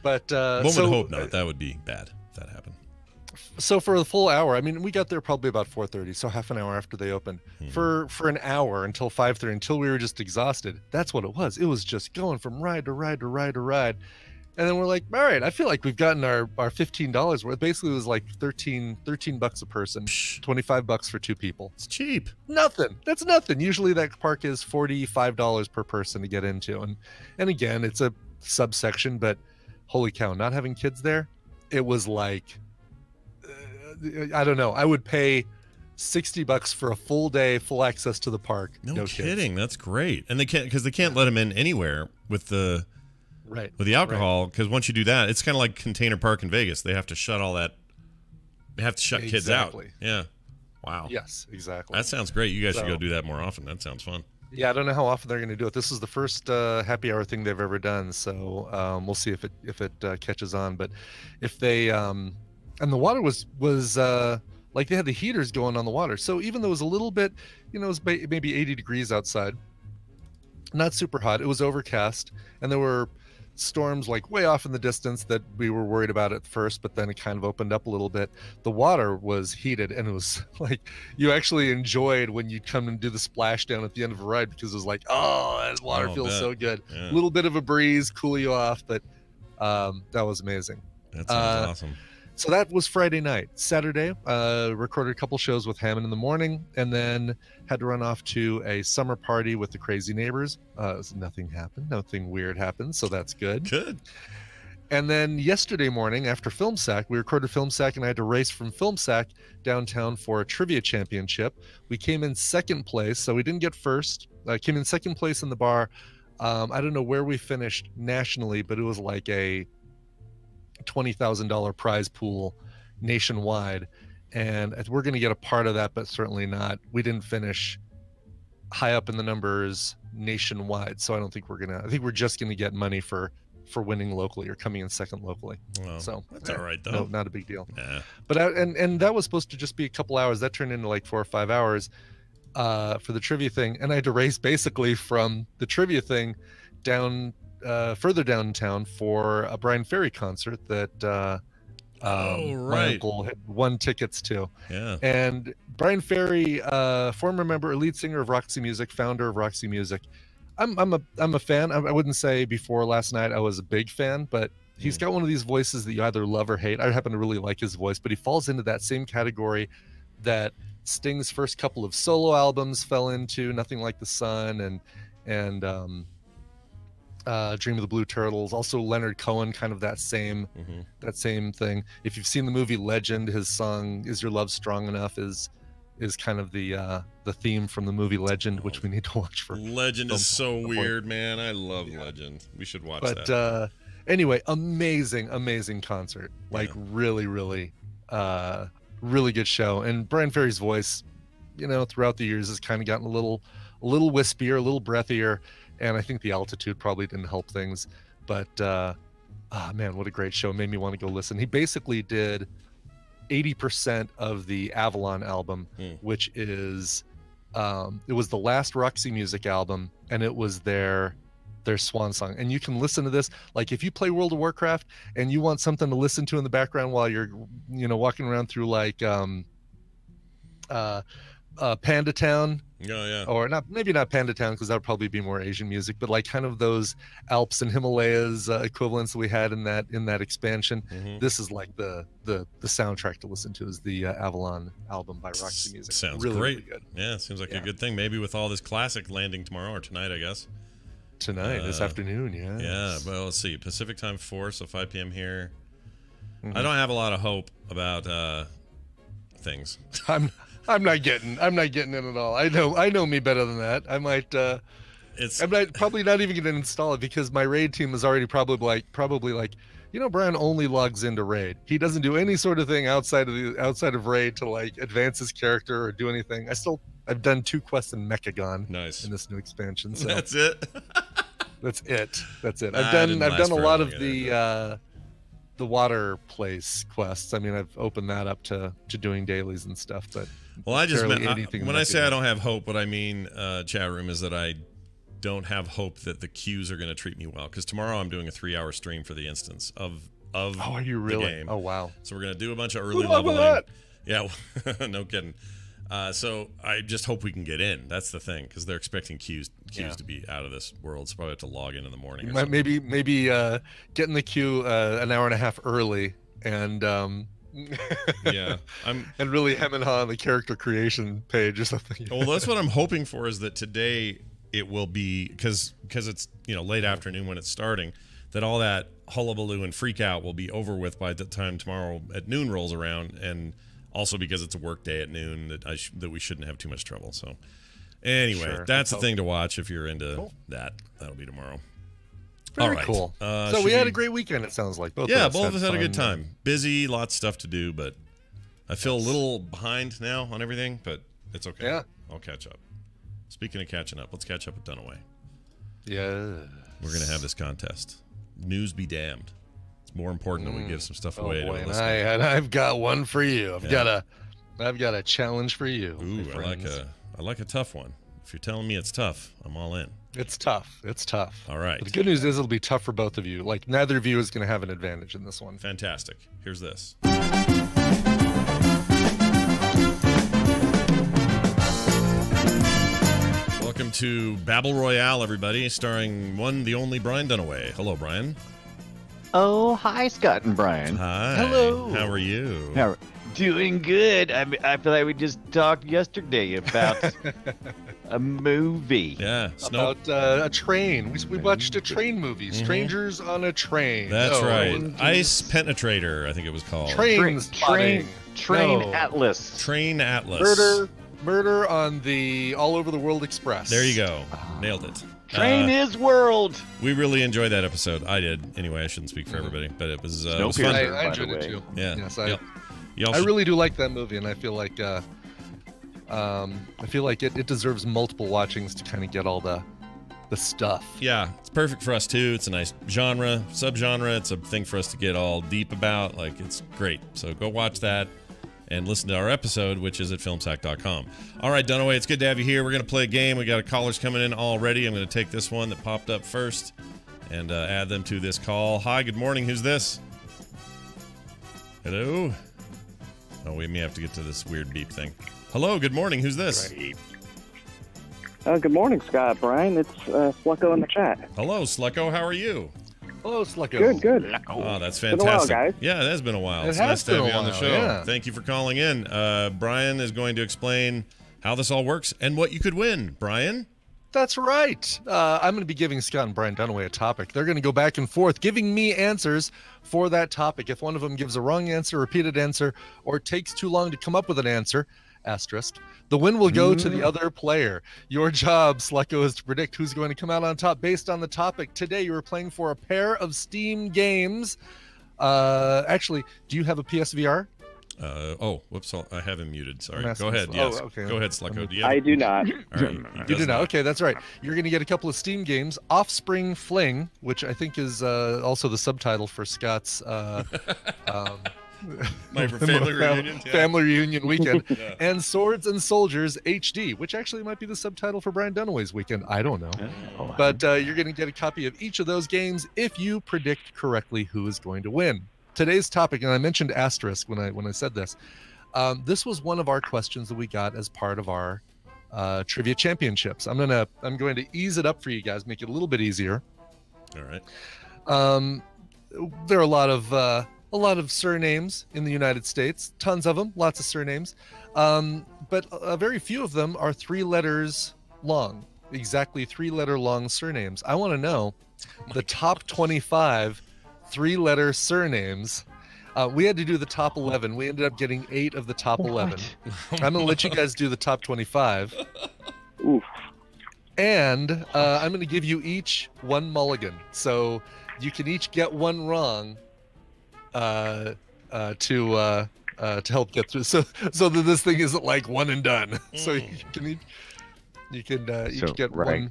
S5: But
S1: one would hope not. That would be bad if that happened.
S5: So for the full hour, I mean, we got there probably about 4:30, so half an hour after they opened. For an hour until 5:30, until we were just exhausted. That's what it was. It was just going from ride to ride to ride to ride. And then we're like, all right, I feel like we've gotten our $15 worth. Basically, it was like $13 a person, $25 for 2 people.
S1: It's cheap.
S5: Nothing. That's nothing. Usually that park is $45 per person to get into. And again, it's a subsection, but holy cow, not having kids there, it was like, I don't know. I would pay $60 for a full day, full access to the park.
S1: No kidding. That's great. And they can't let them in anywhere with the alcohol, because once you do that, it's kind of like Container Park in Vegas. They have to shut all that. They have to shut kids out. Yeah. Wow.
S5: Yes, exactly.
S1: That sounds great. You guys should go do that more often. That sounds fun.
S5: Yeah, I don't know how often they're going to do it. This is the first happy hour thing they've ever done, so we'll see if it catches on. But if they and the water was like they had the heaters going on the water, so even though it was a little bit, you know, it was maybe 80 degrees outside, not super hot. It was overcast, and there were storms like way off in the distance that we were worried about at first, but then it kind of opened up a little bit. The water was heated, and it was like you actually enjoyed when you'd come and do the splashdown at the end of a ride, because it was like, oh, that water feels so good. A little bit of a breeze, cool you off, but that was amazing.
S1: That sounds awesome.
S5: So that was Friday night. Saturday, recorded a couple shows with Hammond in the morning, and then had to run off to a summer party with the crazy neighbors. Nothing happened. Nothing weird happened, so that's good.
S1: Good.
S5: And then yesterday morning, after Film Sack, we recorded Film Sack, and I had to race from Film Sack downtown for a trivia championship. We came in second place, so we didn't get first. Came in second place in the bar. I don't know where we finished nationally, but it was like a $20,000 prize pool nationwide, and we're going to get a part of that, but certainly not. We didn't finish high up in the numbers nationwide, so I don't think we're gonna. I think we're just gonna get money for winning locally or coming in second locally.
S1: Well,
S5: so
S1: that's all right though.
S5: No, not a big deal.
S1: Nah.
S5: But and that was supposed to just be a couple hours. That turned into like 4 or 5 hours for the trivia thing, and I had to race basically from the trivia thing down further downtown for a Bryan Ferry concert that my uncle had won tickets to.
S1: Yeah.
S5: And Bryan Ferry, former member, lead singer of Roxy Music, founder of Roxy Music. I'm a fan. I wouldn't say before last night I was a big fan, but he's got one of these voices that you either love or hate. I happen to really like his voice, but he falls into that same category that Sting's first couple of solo albums fell into, Nothing Like the Sun and Dream of the Blue Turtles. Also Leonard Cohen, kind of that same thing. If you've seen the movie Legend, his song "Is Your Love Strong Enough" is kind of the theme from the movie Legend, which we need to watch for.
S1: Legend is so weird, man. I love Legend. We should watch that.
S5: But anyway, amazing concert. Like really good show. And Bryan Ferry's voice, throughout the years has kind of gotten a little wispier, a little breathier, and I think the altitude probably didn't help things. But man, what a great show. It made me want to go listen. He basically did 80% of the Avalon album, which is it was the last Roxy Music album, and it was their swan song. And you can listen to this, like if you play World of Warcraft and you want something to listen to in the background while you're walking around through like Panda Town.
S1: Oh, yeah.
S5: Or maybe not Panda Town, because that would probably be more Asian music, but like kind of those Alps and Himalayas equivalents that we had in that expansion. This is like the soundtrack to listen to, is the Avalon album by Roxy Music.
S1: Sounds
S5: really,
S1: great.
S5: Really good.
S1: Yeah, seems like a good thing. Maybe with all this classic landing tomorrow or tonight, I guess.
S5: Tonight, this afternoon, yeah.
S1: Yeah, well, let's see. Pacific time 4, so 5 p.m. here. I don't have a lot of hope about things.
S5: I'm not getting it at all. I know me better than that. I might probably not even gonna install it, because my raid team is already probably like, Bryan only logs into raid. He doesn't do any sort of thing outside of raid to like advance his character or do anything. I've done 2 quests in Mechagon.
S1: Nice.
S5: In this new expansion. So
S1: that's it.
S5: That's it. I've done a lot of the water place quests. I mean, I've opened that up to doing dailies and stuff, but
S1: well, I just meant, when I say I don't have hope, what I mean, chat room, is that I don't have hope that the queues are going to treat me well, because tomorrow I'm doing a 3-hour stream for the instance of
S5: are you really?
S1: The game.
S5: Oh wow.
S1: So we're going to do a bunch of early leveling. That. Yeah, no kidding. So I just hope we can get in. That's the thing, because they're expecting queues to be out of this world. So probably have to log in the morning. Or
S5: maybe get in the queue an hour and a half early, and
S1: yeah,
S5: and really hem and haw on the character creation page or something.
S1: Well, that's what I'm hoping for, is that today it will be, because it's late afternoon when it's starting, that all that hullabaloo and freak out will be over with by the time tomorrow at noon rolls around, and also because it's a work day at noon, that we shouldn't have too much trouble. So anyway, that's the thing to watch if you're into that. That'll be tomorrow.
S5: Very cool. So we had a great weekend, it sounds like. Both of us had a good time.
S1: Busy, lots of stuff to do, but I feel a little behind now on everything, but it's okay.
S5: Yeah.
S1: I'll catch up. Speaking of catching up, let's catch up with Dunaway.
S5: Yeah.
S1: We're going to have this contest. News be damned. It's more important that we give some stuff away to listeners.
S5: And I've got one for you. I've got a challenge for you.
S1: Ooh, I like a tough one. If you're telling me it's tough, I'm all in.
S5: It's tough. All right. But the good news is it'll be tough for both of you. Like, neither of you is going to have an advantage in this one.
S1: Fantastic. Here's this. Welcome to Battle Royale, everybody, starring the only Bryan Dunaway. Hello, Bryan.
S6: Oh, hi, Scott and Bryan.
S1: Hi.
S6: Hello.
S1: How are you?
S6: Doing good. I feel like we just talked yesterday about a movie.
S1: Yeah.
S5: About a train. We watched a train movie. Strangers on a Train.
S1: That's right. Ice Penetrator, I think it was called.
S6: Train Atlas.
S1: Train Atlas.
S5: Murder on the All Over the World Express.
S1: There you go. Nailed it.
S6: Train is world.
S1: We really enjoyed that episode. I did. Anyway, I shouldn't speak for everybody, but it was fun.
S5: I enjoyed it too.
S1: Yeah.
S5: Yes,
S1: Also,
S5: I really do like that movie, and I feel like it deserves multiple watchings to kind of get all the stuff.
S1: Yeah, it's perfect for us too. It's a nice genre, subgenre. It's a thing for us to get all deep about. Like, it's great. So go watch that and listen to our episode, which is at filmsack.com. All right, Dunaway, it's good to have you here. We're going to play a game. We got callers coming in already. I'm going to take this one that popped up first and add them to this call. Hi, good morning. Who's this? Hello? Oh, we may have to get to this weird beep thing. Hello, good morning. Who's this?
S7: Good morning, Scott. Brian, it's Slucko in the chat.
S1: Hello, Slucko. How are you?
S5: Hello, Slucko.
S7: Good.
S1: Oh, that's
S7: Been
S1: fantastic.
S7: a while, guys.
S1: Yeah, it has been a while.
S5: It
S1: It's
S5: has
S1: nice to have
S5: been
S1: you
S5: a
S1: on the
S5: while,
S1: show.
S5: yeah.
S1: Thank you for calling in. Brian is going to explain how this all works and what you could win. Brian?
S5: That's right. I'm going to be giving Scott and Brian Dunaway a topic. They're going to go back and forth, giving me answers for that topic. If one of them gives a wrong answer, repeated answer, or takes too long to come up with an answer, asterisk, the win will go to the other player. Your job, Slucko, is to predict who's going to come out on top based on the topic. Today, you are playing for a pair of Steam games. Actually, do you have a PSVR?
S1: Whoops! I have him muted. Sorry.
S5: I'm
S1: Go ahead.
S5: asking-
S1: Yes.
S5: oh, okay.
S1: Go ahead, Slucko. Do you have
S7: I do not.
S1: All right.
S5: You do not. Okay, that's right. You're going to get a couple of Steam games. Offspring Fling, which I think is also the subtitle for Scott's
S1: My family reunion. Yeah.
S5: Family Reunion Weekend,
S1: Yeah.
S5: and Swords and Soldiers HD, which actually might be the subtitle for Brian Dunaway's weekend. I don't know. But you're going to get a copy of each of those games if you predict correctly who is going to win. Today's topic, and I mentioned asterisk when I said this. This was one of our questions that we got as part of our trivia championships. I'm going to ease it up for you guys, make it a little bit easier.
S1: All right.
S5: There are a lot of surnames in the United States, tons of them, lots of surnames, but very few of them are 3 letters long, exactly 3-letter long surnames. I want to know the top 25 3-letter surnames. We had to do the top 11. We ended up getting 8 of the top 11. I'm going to let you guys do the top 25.
S7: Oof.
S5: And I'm going to give you each one mulligan. So you can each get one wrong to help get through. So that this thing isn't like one and done. So you can each get one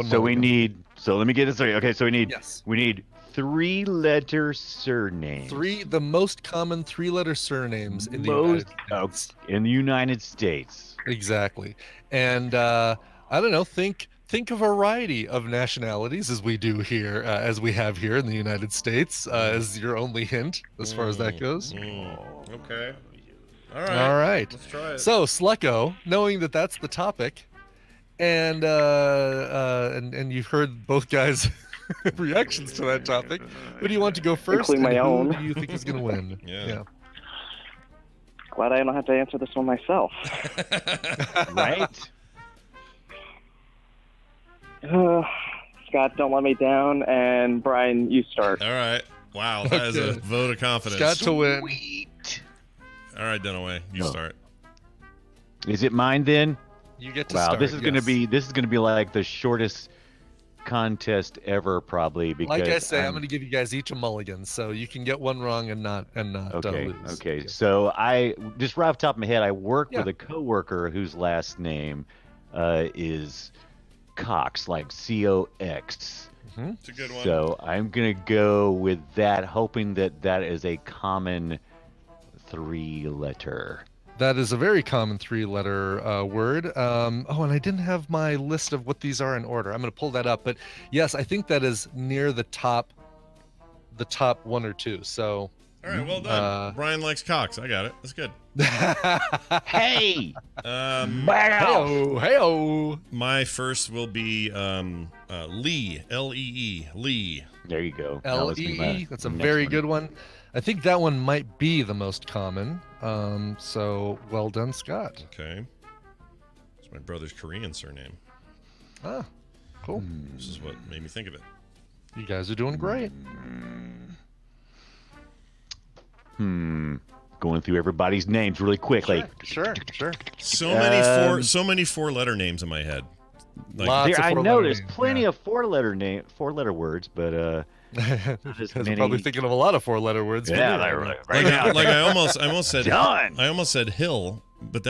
S6: So we
S5: mulligan.
S6: need. So let me get this straight. Okay, so we need.
S5: Yes.
S6: We need 3-letter surnames.
S5: The most common 3-letter surnames in the United States.
S6: In the United States.
S5: Exactly. And I don't know, think a variety of nationalities as we do here, as we have here in the United States, as your only hint as far as that goes.
S1: Okay. All right.
S5: All right.
S1: Let's try it.
S5: So Slucko, knowing that that's the topic, and you've heard both guys' reactions to that topic, who do you want to go first?
S7: Including my
S5: and
S7: own.
S5: Who do you think is going to win?
S1: Yeah.
S7: Glad I don't have to answer this one myself.
S6: Right?
S7: Scott, don't let me down, and Brian, you start.
S1: All right. Wow, that is a
S5: Okay.
S1: vote of confidence.
S5: Scott to win.
S1: All right, Dunaway, you start.
S6: Is it mine then?
S5: You get to
S6: Wow,
S5: start.
S6: this is
S5: yes.
S6: gonna be like the shortest contest ever, probably. Because
S5: Like I say, I'm going to give you guys each a mulligan, so you can get one wrong and not
S6: Okay.
S5: lose.
S6: Okay.
S5: Yeah.
S6: So I just right off the top of my head, I work
S5: Yeah.
S6: with a coworker whose last name is Cox, like COX.
S1: It's a good one.
S6: So I'm gonna go with that, hoping that is a common 3-letter.
S5: That is a very common 3-letter word. And I didn't have my list of what these are in order. I'm going to pull that up. But yes, I think that is near the top 1 or 2. So.
S1: All right, well done. Brian likes Cox. I got it. That's good.
S6: Hey!
S5: Hey-o.
S1: My first will be Lee, L-E-E, Lee.
S6: There you go. Now let's do my
S5: L-E-E. That's a
S6: next
S5: very
S6: one.
S5: good one. I think that one might be the most common. So well done, Scott.
S1: Okay. It's my brother's Korean surname.
S5: Ah, cool.
S1: This is what made me think of it.
S5: You guys are doing great.
S6: Going through everybody's names really quickly.
S5: Sure.
S1: So many 4-letter names in my head. Like,
S5: Lots of
S6: I know
S5: four-letter
S6: there's
S5: names,
S6: plenty
S5: yeah.
S6: of 4-letter words, but as
S5: I'm
S6: many-
S5: probably thinking of a lot of 4-letter words. for
S6: Yeah,
S5: me.
S6: right now.
S1: Like I almost said
S6: Done.
S1: I almost said hill, but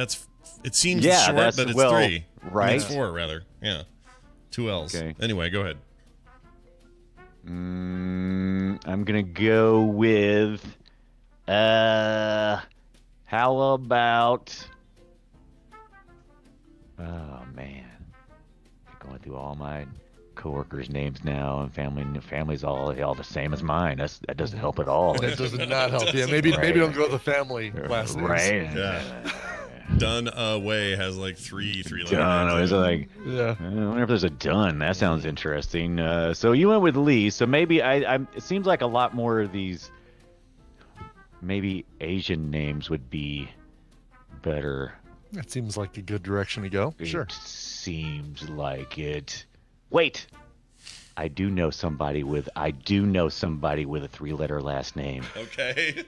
S1: it seems
S6: Yeah,
S1: short,
S6: that's-
S1: but it's
S6: well,
S1: 3. I mean,
S6: right.
S1: it's 4 rather. Yeah. 2 L's.
S6: Okay.
S1: Anyway, go ahead.
S6: I'm gonna go with. How about? Oh man, I'm going through all my coworkers' names now, and family's all the same as mine. That doesn't help at all.
S5: That does not help. Yeah, maybe don't go with the family last names.
S6: Right.
S1: Yeah. Done away has like 3 letter
S6: Done.
S1: names.
S6: Is it like?
S5: Yeah.
S6: I wonder if there's a done. That sounds interesting. So you went with Lee. So maybe it seems like a lot more of these. Maybe Asian names would be better.
S5: That seems like a good direction to go. Sure.
S6: It seems like it. Wait. I do know somebody with a 3-letter last name.
S1: Okay.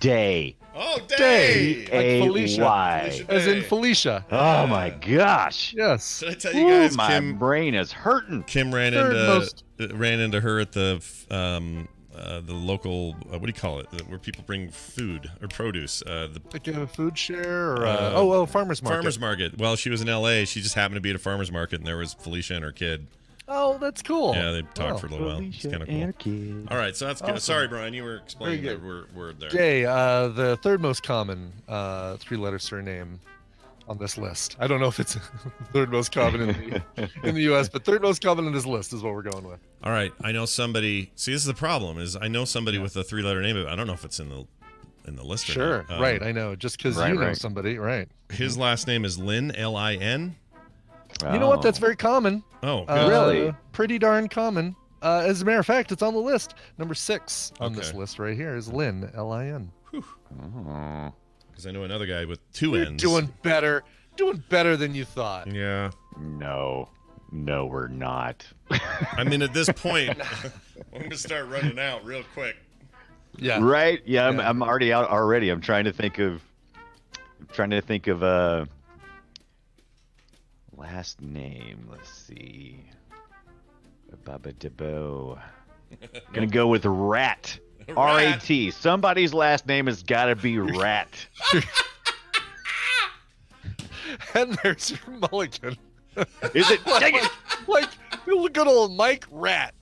S6: Day.
S1: Oh,
S5: Day.
S1: Day.
S5: Like Felicia.
S6: A-Y.
S5: As in Felicia.
S6: Oh my gosh.
S5: Yes.
S1: Did I tell you guys
S6: my
S1: Kim
S6: brain is hurting.
S1: ran into her at the local what do you call it, where people bring food or produce,
S5: Like a food share or farmer's market.
S1: farmer's market. Well, she was in LA. She just happened to be at a farmer's market, and there was Felicia and her kid.
S5: Oh, that's cool.
S1: Yeah, they talked for a little while. It's kind of cool. All right, so that's good. Sorry, Brian, you were explaining the word there.
S5: Day, the third most common 3-letter surname on this list. I don't know if it's third most common in the U.S., but third most common in this list is what we're going with.
S1: All right, I know somebody. See, this is the problem. Is I know somebody with a 3-letter name, but I don't know if it's in the list.
S5: Sure,
S1: or not.
S5: right. I know. Just because you know somebody, right?
S1: His last name is Lin, L-I-N.
S5: You know what? That's very common.
S1: Oh, good.
S6: Really?
S5: Pretty darn common. As a matter of fact, it's on the list. Number 6 on this
S1: Okay.
S5: list right here is Lin, L-I-N.
S1: Because I know another guy with 2 N's.
S5: Doing better than you thought.
S1: Yeah.
S6: No, we're not.
S1: I mean, at this point, I'm gonna start running out real quick.
S5: Yeah.
S6: Right? Yeah, I'm already out already. I'm trying to think of last name. Let's see. Baba Debo. Gonna go with Rat. R-A-T. Somebody's last name has got to be Rat.
S5: And there's your mulligan.
S6: Is it? Dang it.
S5: Like good old Mike Rat.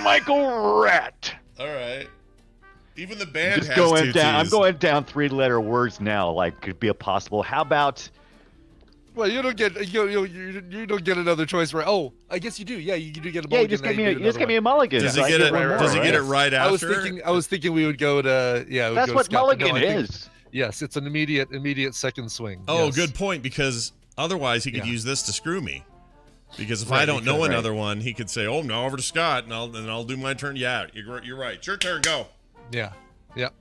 S6: Michael Rat.
S1: All right. Even the band
S6: Just
S1: has
S6: going
S1: 2
S6: down. I'm
S1: T's.
S6: going down 3-letter words now. Like could be a possible. How about?
S5: Well, you don't get you don't get another choice, right? Oh, I guess you do. Yeah, you do get a
S6: Yeah,
S5: mulligan.
S6: you just
S5: now
S6: give me
S5: do
S6: you just
S5: another
S6: give me a
S5: one.
S6: mulligan.
S1: Does
S6: so
S1: he
S6: I
S1: get it?
S6: one more,
S1: Does he get it
S6: right?
S1: right
S5: I was
S1: after?
S5: thinking we would go to
S6: That's what mulligan is.
S5: Yes, it's an immediate second swing.
S1: Oh,
S5: yes.
S1: good point. Because otherwise, he could use this to screw me. Because if I don't know another one, he could say, "Oh, now over to Scott," and I'll do my turn. Yeah, you're right. It's your turn. Go.
S5: Yeah. Yep.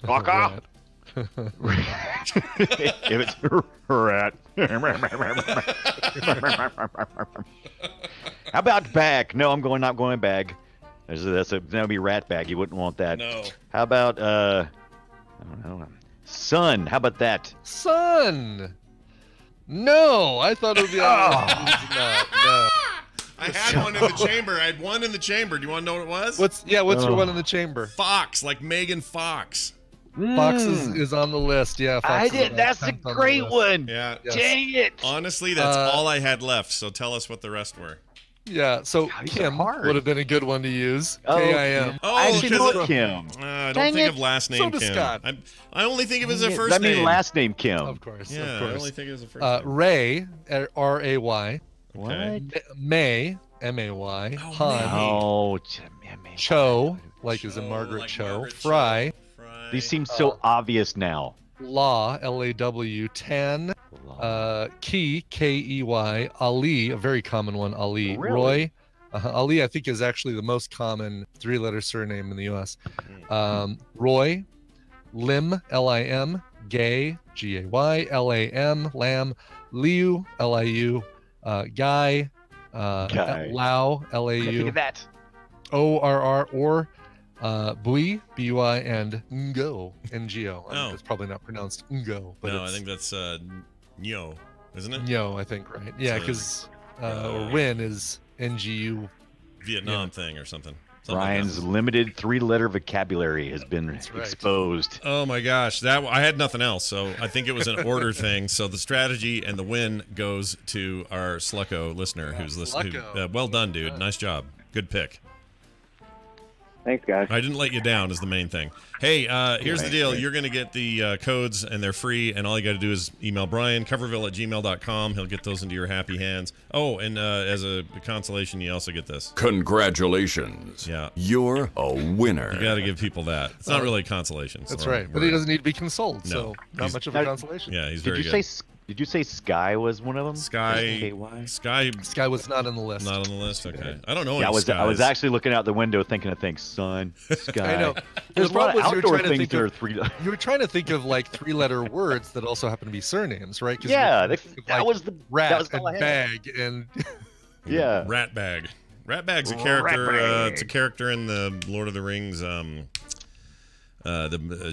S6: Fuck off. If it's Rat. How about bag? No, I'm not going bag. That would be Rat bag. You wouldn't want that.
S1: No.
S6: How about I don't know. Sun. How about that?
S5: Sun. No, I thought it would be. No.
S1: I had one in the chamber. I had one in the chamber. Do you want to know what it was?
S5: What's your one in the chamber?
S1: Fox, like Megan Fox.
S5: Fox is on the list. Yeah, Fox
S6: I did. That's a great one.
S1: Yeah.
S5: Yes.
S6: Dang it.
S1: Honestly, that's all I had left. So tell us what the rest were.
S5: Yeah, so
S6: these are
S5: Kim
S6: hard.
S5: would have been a good one to use.
S6: Oh,
S5: K-I-M.
S1: Oh,
S6: I should know
S1: because
S6: Kim.
S1: I don't
S6: Dang
S1: think
S6: it.
S1: of last name
S5: So does
S1: Kim.
S5: Scott.
S1: I only think of it as a
S6: Yeah,
S1: first
S6: I mean
S1: name.
S6: last name Kim.
S5: Of course,
S1: Yeah,
S5: of
S1: I only
S5: course.
S1: think it was a first name.
S5: Ray, R-A-Y.
S1: Okay.
S5: May, M-A-Y.
S1: Oh,
S5: Han,
S1: May.
S6: Oh,
S5: Cho, like as in
S1: Cho,
S5: Margaret
S1: like
S5: Cho.
S1: Margaret
S5: Fry,
S1: Fry.
S6: these seem so obvious now.
S5: Law, L-A-W. Tan, Key, K-E-Y. Ali, a very common one, Ali.
S6: Really?
S5: Roy. Ali, I think, is actually the most common 3-letter surname in the U.S. Roy, Lim, L-I-M. Gay, G-A-Y. L-A-M. Lamb. Liu, L-I-U. Guy,
S6: Guy.
S5: Lau,
S6: Think
S5: L-A-U.
S6: of that.
S5: O-R-R, or Bui, B-U-I, and Ngo, N-G-O.
S1: Oh.
S5: It's probably not pronounced Ngo, but
S1: No, I
S5: it's
S1: think that's Nyo, isn't it?
S5: Nyo, I think, right? Yeah,
S1: So,
S5: because or Win is N-G-U-V-I.
S1: Vietnam thing or something.
S6: Brian's limited 3-letter vocabulary has been exposed.
S1: Oh my gosh, I had nothing else, so I think it was an order thing. So the strategy and the win goes to our Slucko listener who's listening. Well done, dude. Nice job. Good pick.
S7: Thanks, guys.
S1: I didn't let you down is the main thing. Hey, here's the deal. You're going to get the codes, and they're free, and all you got to do is email Bryan, coverville@gmail.com. He'll get those into your happy hands. Oh, and as a consolation, you also get this.
S8: Congratulations.
S1: Yeah.
S8: You're a winner.
S1: You got to give people that. It's not really a consolation.
S5: That's right. But he doesn't need to be consoled, so not much of a consolation.
S1: Yeah, he's very good.
S6: Did you say Sky was one of them?
S1: Sky
S5: was not on the list.
S1: Not on the list. Okay. I don't know.
S6: Yeah, I was actually looking out the window thinking of things. Sun, sky.
S5: I know.
S6: There's a lot of outdoor things that are three.
S5: You were trying to think of like 3-letter words that also happen to be surnames, right?
S6: Yeah, that was the
S5: rat
S6: that was
S5: and bag and.
S6: Yeah.
S1: Rat bag. Rat bag's a character. It's a character in the Lord of the Rings. The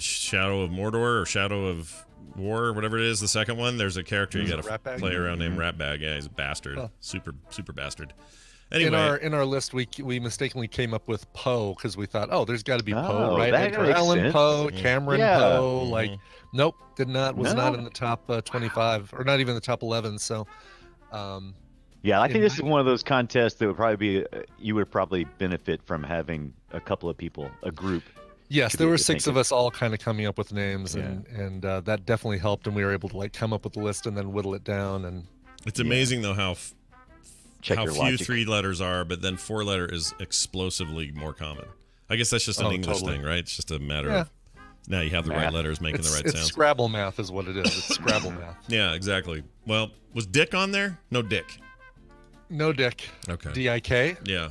S1: Shadow of Mordor or Shadow of War, or whatever it is, the second one. There's a character you got to play around named Ratbag. Yeah, he's a bastard, super bastard. Anyway,
S5: in our list, we mistakenly came up with Poe because we thought, there's got to be Poe, right? Edgar Allan Poe, Cameron Poe. Like, nope, was not in the top 25 or not even the top 11. So,
S6: yeah, I think this is one of those contests that would probably be you would probably benefit from having a couple of people, a group.
S5: Yes, there were 6 of us all kind of coming up with names, and that definitely helped, and we were able to like come up with a list and then whittle it down. And
S1: it's amazing though how few
S6: logic.
S1: 3 letters are, but then 4-letter is explosively more common. I guess that's just an English thing, right? It's just a matter of now you have the right letters making the right sounds.
S5: It's Scrabble math is what it is. It's Scrabble math.
S1: Yeah, exactly. Well, was Dick on there? No Dick.
S5: No Dick.
S1: Okay.
S5: D-I-K?
S1: Yeah.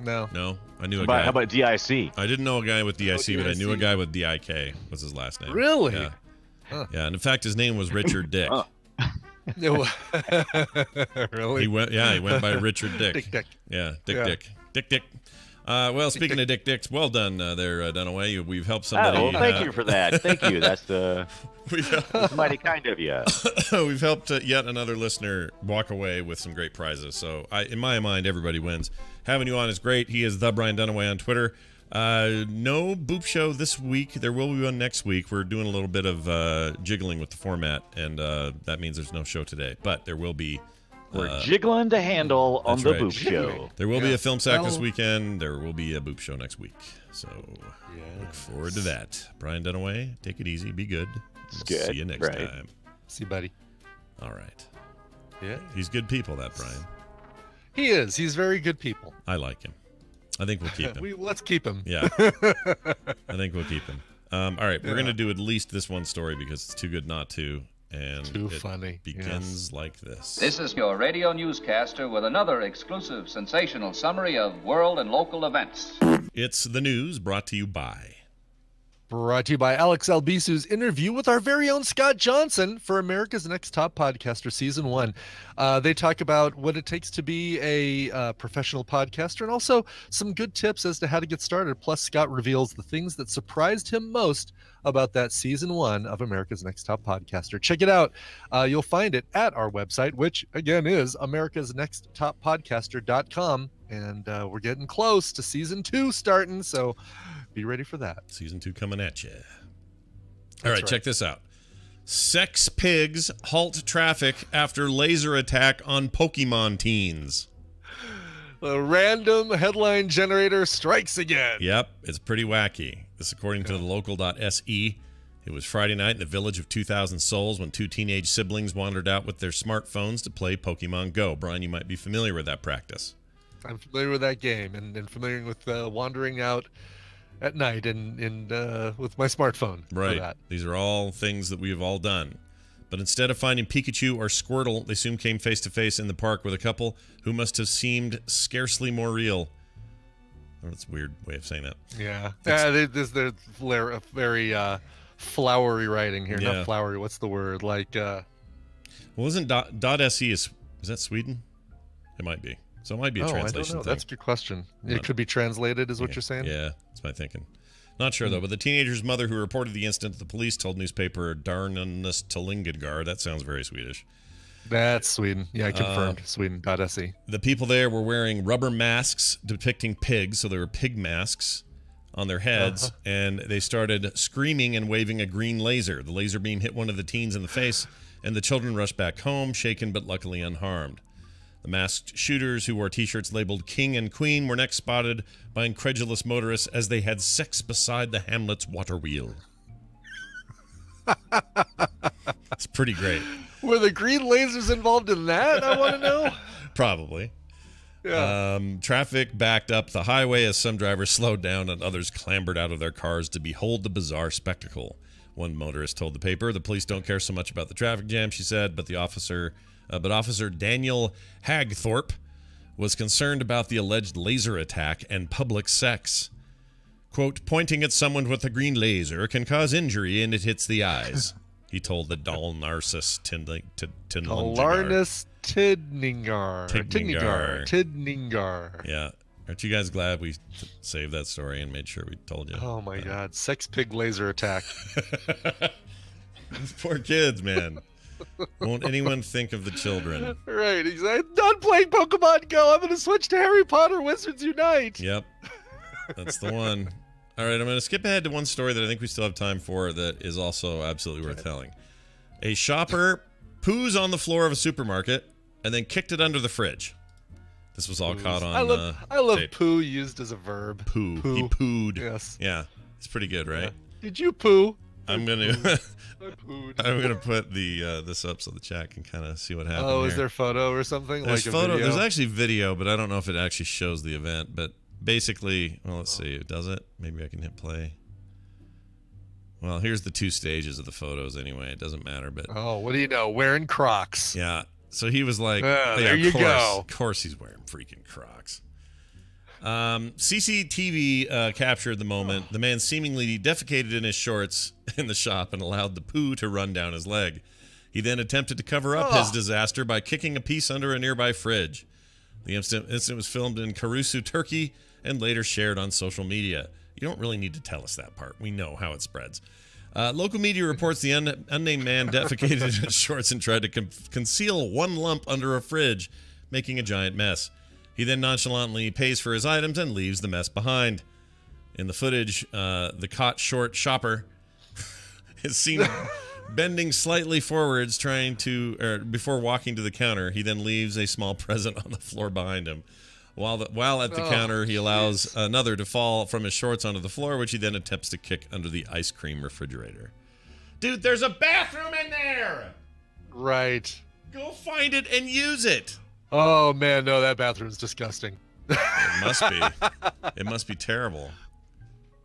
S5: No.
S1: I knew a guy.
S6: How about DIC?
S1: I didn't know a guy with DIC, but I knew a guy with DIK was his last name.
S5: Really?
S1: Yeah. Yeah, and in fact, his name was Richard Dick.
S5: Really?
S1: He went by Richard Dick.
S5: Dick.
S1: Yeah, Dick. Well, speaking of Dicks, well done there, Dunaway. We've helped somebody.
S6: Oh, thank you for that. Thank you. That's mighty kind of you.
S1: We've helped yet another listener walk away with some great prizes. So, in my mind, everybody wins. Having you on is great. He is the Bryan Dunaway on Twitter. No Boop Show this week. There will be one next week. We're doing a little bit of jiggling with the format, and that means there's no show today. But there will be.
S6: We're jiggling the handle on the Boop Show.
S1: There will be a film sack this weekend. There will be a Boop Show next week. So look forward to that. Bryan Dunaway, take it easy. Be good. See you next time.
S5: See you, buddy.
S1: All right.
S5: Yeah.
S1: He's good people, that Bryan.
S5: He is. He's very good people.
S1: I like him. I think we'll keep him.
S5: Let's keep him.
S1: Yeah. I think we'll keep him. All right. We're going to do at least this one story because it's too good not to. And
S5: too funny.
S1: Begins like this.
S9: This is your radio newscaster with another exclusive sensational summary of world and local events.
S1: It's the news brought to you by
S5: Alex Albisu's interview with our very own Scott Johnson for America's Next Top Podcaster Season 1. They talk about what it takes to be a professional podcaster and also some good tips as to how to get started. Plus, Scott reveals the things that surprised him most about that Season 1 of America's Next Top Podcaster. Check it out. You'll find it at our website, which, again, is americasnexttoppodcaster.com. And we're getting close to Season 2 starting, so be ready for that.
S1: Season 2 coming at you. All right, check this out. Sex pigs halt traffic after laser attack on Pokemon teens.
S5: The random headline generator strikes again.
S1: Yep, it's pretty wacky. This according to the local.se. It was Friday night in the village of 2,000 souls when 2 teenage siblings wandered out with their smartphones to play Pokemon Go. Bryan, you might be familiar with that practice.
S5: I'm familiar with that game and familiar with wandering out at night and with my smartphone.
S1: Right.
S5: For that.
S1: These are all things that we have all done. But instead of finding Pikachu or Squirtle, they soon came face to face in the park with a couple who must have seemed scarcely more real. Oh, that's a weird way of saying that.
S5: Yeah. There's very flowery writing here.
S1: Yeah.
S5: Not flowery. What's the word? Like.
S1: Well, isn't .se is that Sweden? It might be. So it might be a translation
S5: I don't know.
S1: thing.
S5: That's a good question. It could be translated, is what you're saying?
S1: Yeah, that's my thinking. Not sure, though. But the teenager's mother who reported the incident to the police told newspaper Darnanus Talingadgar, that sounds very Swedish,
S5: That's Sweden. Yeah, I confirmed. Sweden.se.
S1: The people there were wearing rubber masks depicting pigs, so they were pig masks on their heads, and they started screaming and waving a green laser. The laser beam hit one of the teens in the face, and the children rushed back home, shaken but luckily unharmed. The masked shooters, who wore T-shirts labeled King and Queen, were next spotted by incredulous motorists as they had sex beside the Hamlet's water wheel. It's pretty great.
S5: Were the green lasers involved in that? I want to know.
S1: Probably.
S5: Yeah.
S1: Traffic backed up the highway as some drivers slowed down and others clambered out of their cars to behold the bizarre spectacle. One motorist told the paper, "The police don't care so much about the traffic jam," she said, but Officer Daniel Hagthorpe was concerned about the alleged laser attack and public sex. Quote, "Pointing at someone with a green laser can cause injury and it hits the eyes," he told the Dalnarsis
S5: Tidningar.
S1: Yeah. Aren't you guys glad we saved that story and made sure we told you?
S5: Oh my God. Sex pig laser attack.
S1: These poor kids, man. Won't anyone think of the children?
S5: Right. Exactly. Done playing Pokemon Go. I'm going to switch to Harry Potter Wizards Unite.
S1: Yep. That's the one. All right. I'm going to skip ahead to one story that I think we still have time for that is also absolutely worth telling. A shopper poos on the floor of a supermarket and then kicked it under the fridge. This was all caught on
S5: I love
S1: tape.
S5: poo used as a verb.
S1: Poo. He pooed.
S5: Yes.
S1: Yeah. It's pretty good, right?
S5: Yeah. Did you poo?
S1: I'm gonna put the this up so the chat can kind of see what happened.
S5: Oh,
S1: here.
S5: is there photo or something?
S1: There's
S5: like
S1: photo.
S5: a video?
S1: There's actually video, but I don't know if it actually shows the event. But basically, well, let's see. Does it? Maybe I can hit play. Well, here's the two stages of the photos. Anyway, it doesn't matter. But
S5: what do you know? Wearing Crocs.
S1: Yeah. So he was like,
S5: there you go.
S1: Of course he's wearing freaking Crocs. CCTV captured the moment. The man seemingly defecated in his shorts in the shop and allowed the poo to run down his leg. He then attempted to cover up his disaster by kicking a piece under a nearby fridge. The incident was filmed in Karusu, Turkey, and later shared on social media. You don't really need to tell us that part. We know how it spreads. Local media reports the unnamed man defecated in his shorts and tried to conceal one lump under a fridge, making a giant mess. He then nonchalantly pays for his items and leaves the mess behind. In the footage, the caught short shopper is seen bending slightly forwards before walking to the counter. He then leaves a small present on the floor behind him. While at the counter, he allows another to fall from his shorts onto the floor, which he then attempts to kick under the ice cream refrigerator. Dude, there's a bathroom in there!
S5: Right.
S1: Go find it and use it!
S5: Oh, man, no, that bathroom's disgusting.
S1: It must be. It must be terrible.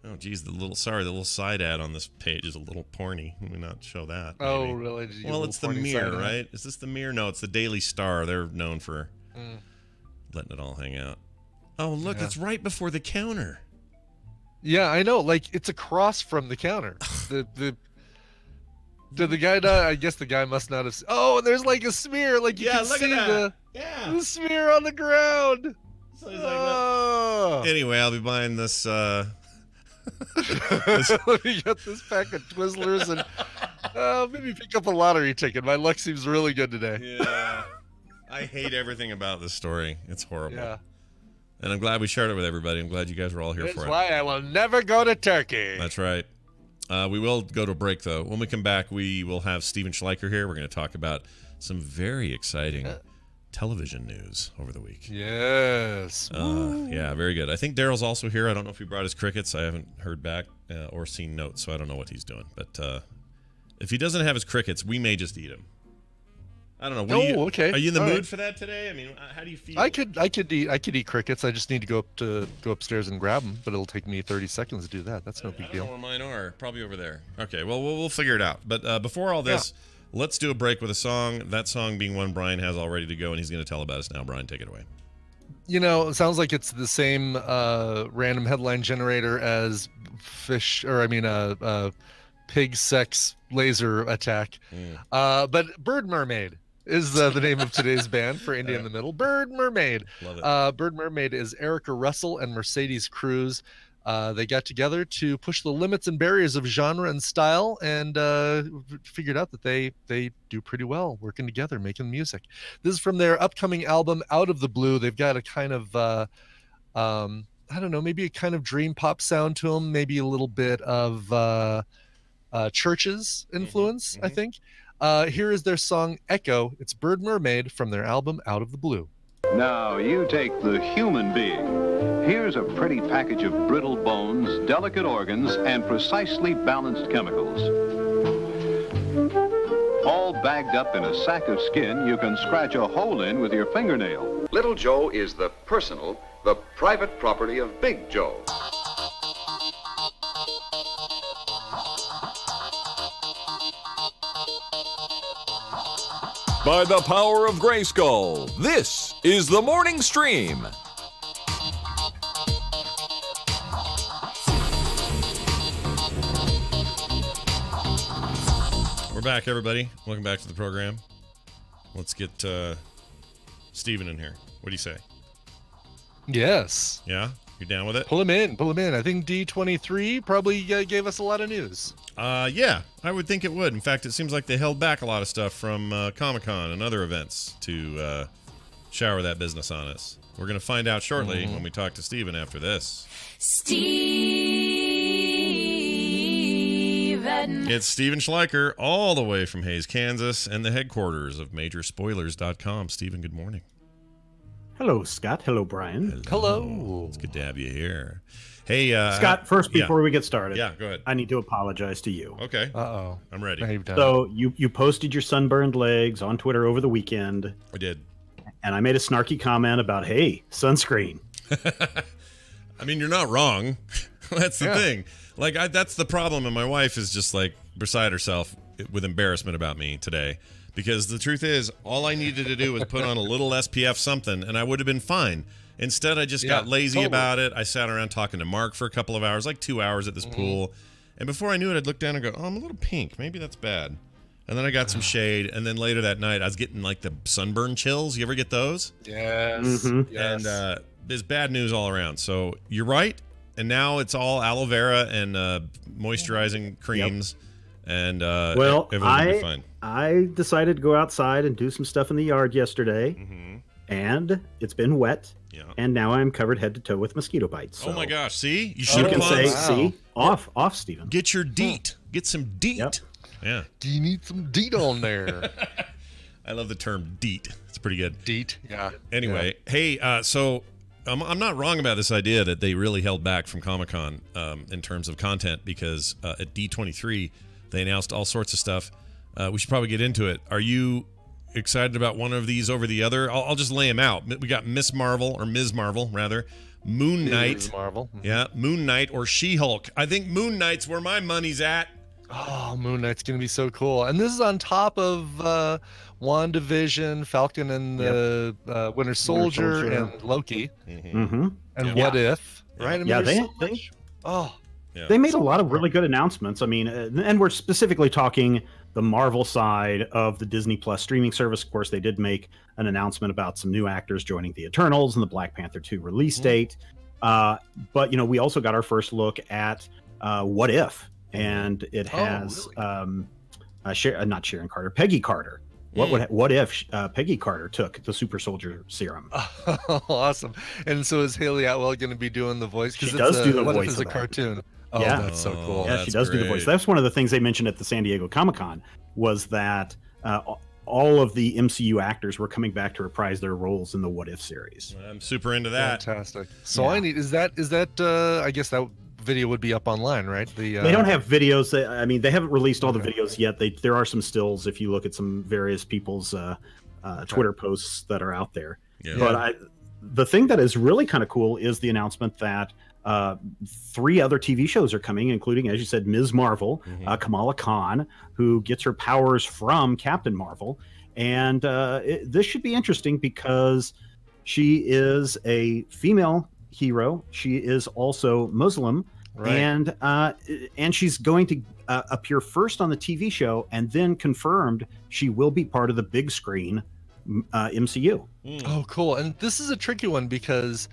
S1: Oh, geez, the little side ad on this page is a little porny. Let me not show that. Maybe.
S5: Oh, really?
S1: Well, it's the Mirror, right? Is this the Mirror? No, it's the Daily Star. They're known for letting it all hang out. Oh, look, it's right before the counter.
S5: Yeah, I know. Like, it's across from the counter. Did the guy die? I guess the guy must not have. Oh, and there's like a smear. Like you can see the smear on the ground.
S1: So he's like, anyway, I'll be buying this.
S5: Let me get this pack of Twizzlers and maybe pick up a lottery ticket. My luck seems really good today.
S1: Yeah. I hate everything about this story. It's horrible.
S5: Yeah.
S1: And I'm glad we shared it with everybody. I'm glad you guys were all here for it.
S5: That's why I will never go to Turkey.
S1: That's right. We will go to a break, though. When we come back, we will have Steven Schleicher here. We're going to talk about some very exciting television news over the week.
S5: Yes.
S1: Yeah, very good. I think Daryl's also here. I don't know if he brought his crickets. I haven't heard back or seen notes, so I don't know what he's doing. But if he doesn't have his crickets, we may just eat them. I don't know.
S5: Okay.
S1: Are you in the mood for that today? I mean, how do you feel?
S5: I could eat crickets. I just need to go upstairs and grab them, but it'll take me 30 seconds to do that. That's no big deal.
S1: I don't know where mine are. Probably over there. Okay. Well, we'll figure it out. But before all this, let's do a break with a song. That song being one Bryan has all ready to go, and he's going to tell about us now. Bryan, take it away.
S5: You know, it sounds like it's the same random headline generator as pig sex laser attack. But Bird Mermaid is the name of today's band for India in the Middle. Bird Mermaid.
S1: Love it.
S5: Bird Mermaid is Erica Russell and Mercedes Cruz. They got together to push the limits and barriers of genre and style, and figured out that they do pretty well working together, making music. This is from their upcoming album, Out of the Blue. They've got a kind of, I don't know, maybe a kind of dream pop sound to them, maybe a little bit of Church's influence, I think. Here is their song, Echo. It's Bird Mermaid from their album, Out of the Blue.
S10: Now you take the human being. Here's a pretty package of brittle bones, delicate organs, and precisely balanced chemicals. All bagged up in a sack of skin you can scratch a hole in with your fingernail.
S11: Little Joe is the personal, the private property of Big Joe.
S4: By the power of Grayskull, this is the Morning Stream.
S1: We're back, everybody. Welcome back to the program. Let's get Steven in here. What do you say?
S5: Yes.
S1: Yeah? You down with it?
S5: Pull him in. I think D23 probably gave us a lot of news.
S1: Yeah, I would think it would. In fact, it seems like they held back a lot of stuff from Comic-Con and other events to shower that business on us. We're going to find out shortly when we talk to Steven after this.
S12: Steven.
S1: It's Steven Schleicher, all the way from Hays, Kansas, and the headquarters of MajorSpoilers.com. Steven, good morning.
S13: Hello, Scott. Hello, Bryan.
S5: Hello.
S1: It's good to have you here. Hey,
S13: Scott, first, before we get started,
S1: go ahead.
S13: I need to apologize to you.
S1: Okay.
S5: Uh-oh.
S1: I'm ready.
S13: So you posted your sunburned legs on Twitter over the weekend.
S1: I did.
S13: And I made a snarky comment about, hey, sunscreen.
S1: I mean, you're not wrong. That's the thing. Like, that's the problem, and my wife is just, like, beside herself with embarrassment about me today. Because the truth is, all I needed to do was put on a little SPF something, and I would have been fine. Instead, I just got lazy about it. I sat around talking to Mark for a couple of hours, like 2 hours at this pool. And before I knew it, I'd look down and go, oh, I'm a little pink. Maybe that's bad. And then I got some shade. And then later that night, I was getting, like, the sunburn chills. You ever get those?
S5: Yes.
S1: Yes. And there's bad news all around. So you're right. And now it's all aloe vera and moisturizing creams. And
S13: well,
S1: everything will be fine.
S13: I decided to go outside and do some stuff in the yard yesterday, and it's been wet, and now I'm covered head to toe with mosquito bites. So
S1: oh my gosh! See, you should
S13: can say, see, off, Steven.
S1: Get your DEET. Get some DEET.
S13: Yep.
S1: Yeah.
S5: Do you need some DEET on there?
S1: I love the term DEET. It's pretty good.
S5: DEET. Yeah.
S1: Anyway, hey, so I'm not wrong about this idea that they really held back from Comic-Con in terms of content because at D23 they announced all sorts of stuff. We should probably get into it. Are you excited about one of these over the other? I'll just lay them out. We got Ms. Marvel, rather. Moon Knight.
S5: Ms. Marvel.
S1: Yeah, Moon Knight or She-Hulk. I think Moon Knight's where my money's at.
S5: Oh, Moon Knight's going to be so cool. And this is on top of WandaVision, Falcon and the Winter Soldier, and Loki. And What If, right? I mean,
S13: they made a lot of really good announcements. I mean, and we're specifically talking the Marvel side of the Disney Plus streaming service. Of course, they did make an announcement about some new actors joining the Eternals and the Black Panther 2 release date. But, you know, we also got our first look at What If, and it has not Sharon Carter, Peggy Carter. What if Peggy Carter took the super soldier serum?
S5: Awesome. And so is Haley Atwell going to be doing the voice?
S13: She does do the voice.
S5: What if it's a cartoon? Oh,
S13: yeah.
S5: That's so cool.
S13: Yeah, she does do the voice. That's one of the things they mentioned at the San Diego Comic-Con was that all of the MCU actors were coming back to reprise their roles in the What If series.
S1: I'm super into that.
S5: Fantastic. So I need, is that I guess that video would be up online, right? They
S13: don't have videos. I mean, they haven't released all the videos yet. There are some stills if you look at some various people's Twitter posts that are out there. Yeah. But the thing that is really kind of cool is the announcement that 3 other TV shows are coming, including, as you said, Ms. Marvel, Kamala Khan, who gets her powers from Captain Marvel. And this should be interesting because she is a female hero. She is also Muslim, and she's going to appear first on the TV show, and then confirmed she will be part of the big screen MCU.
S5: Oh, cool. And this is a tricky one because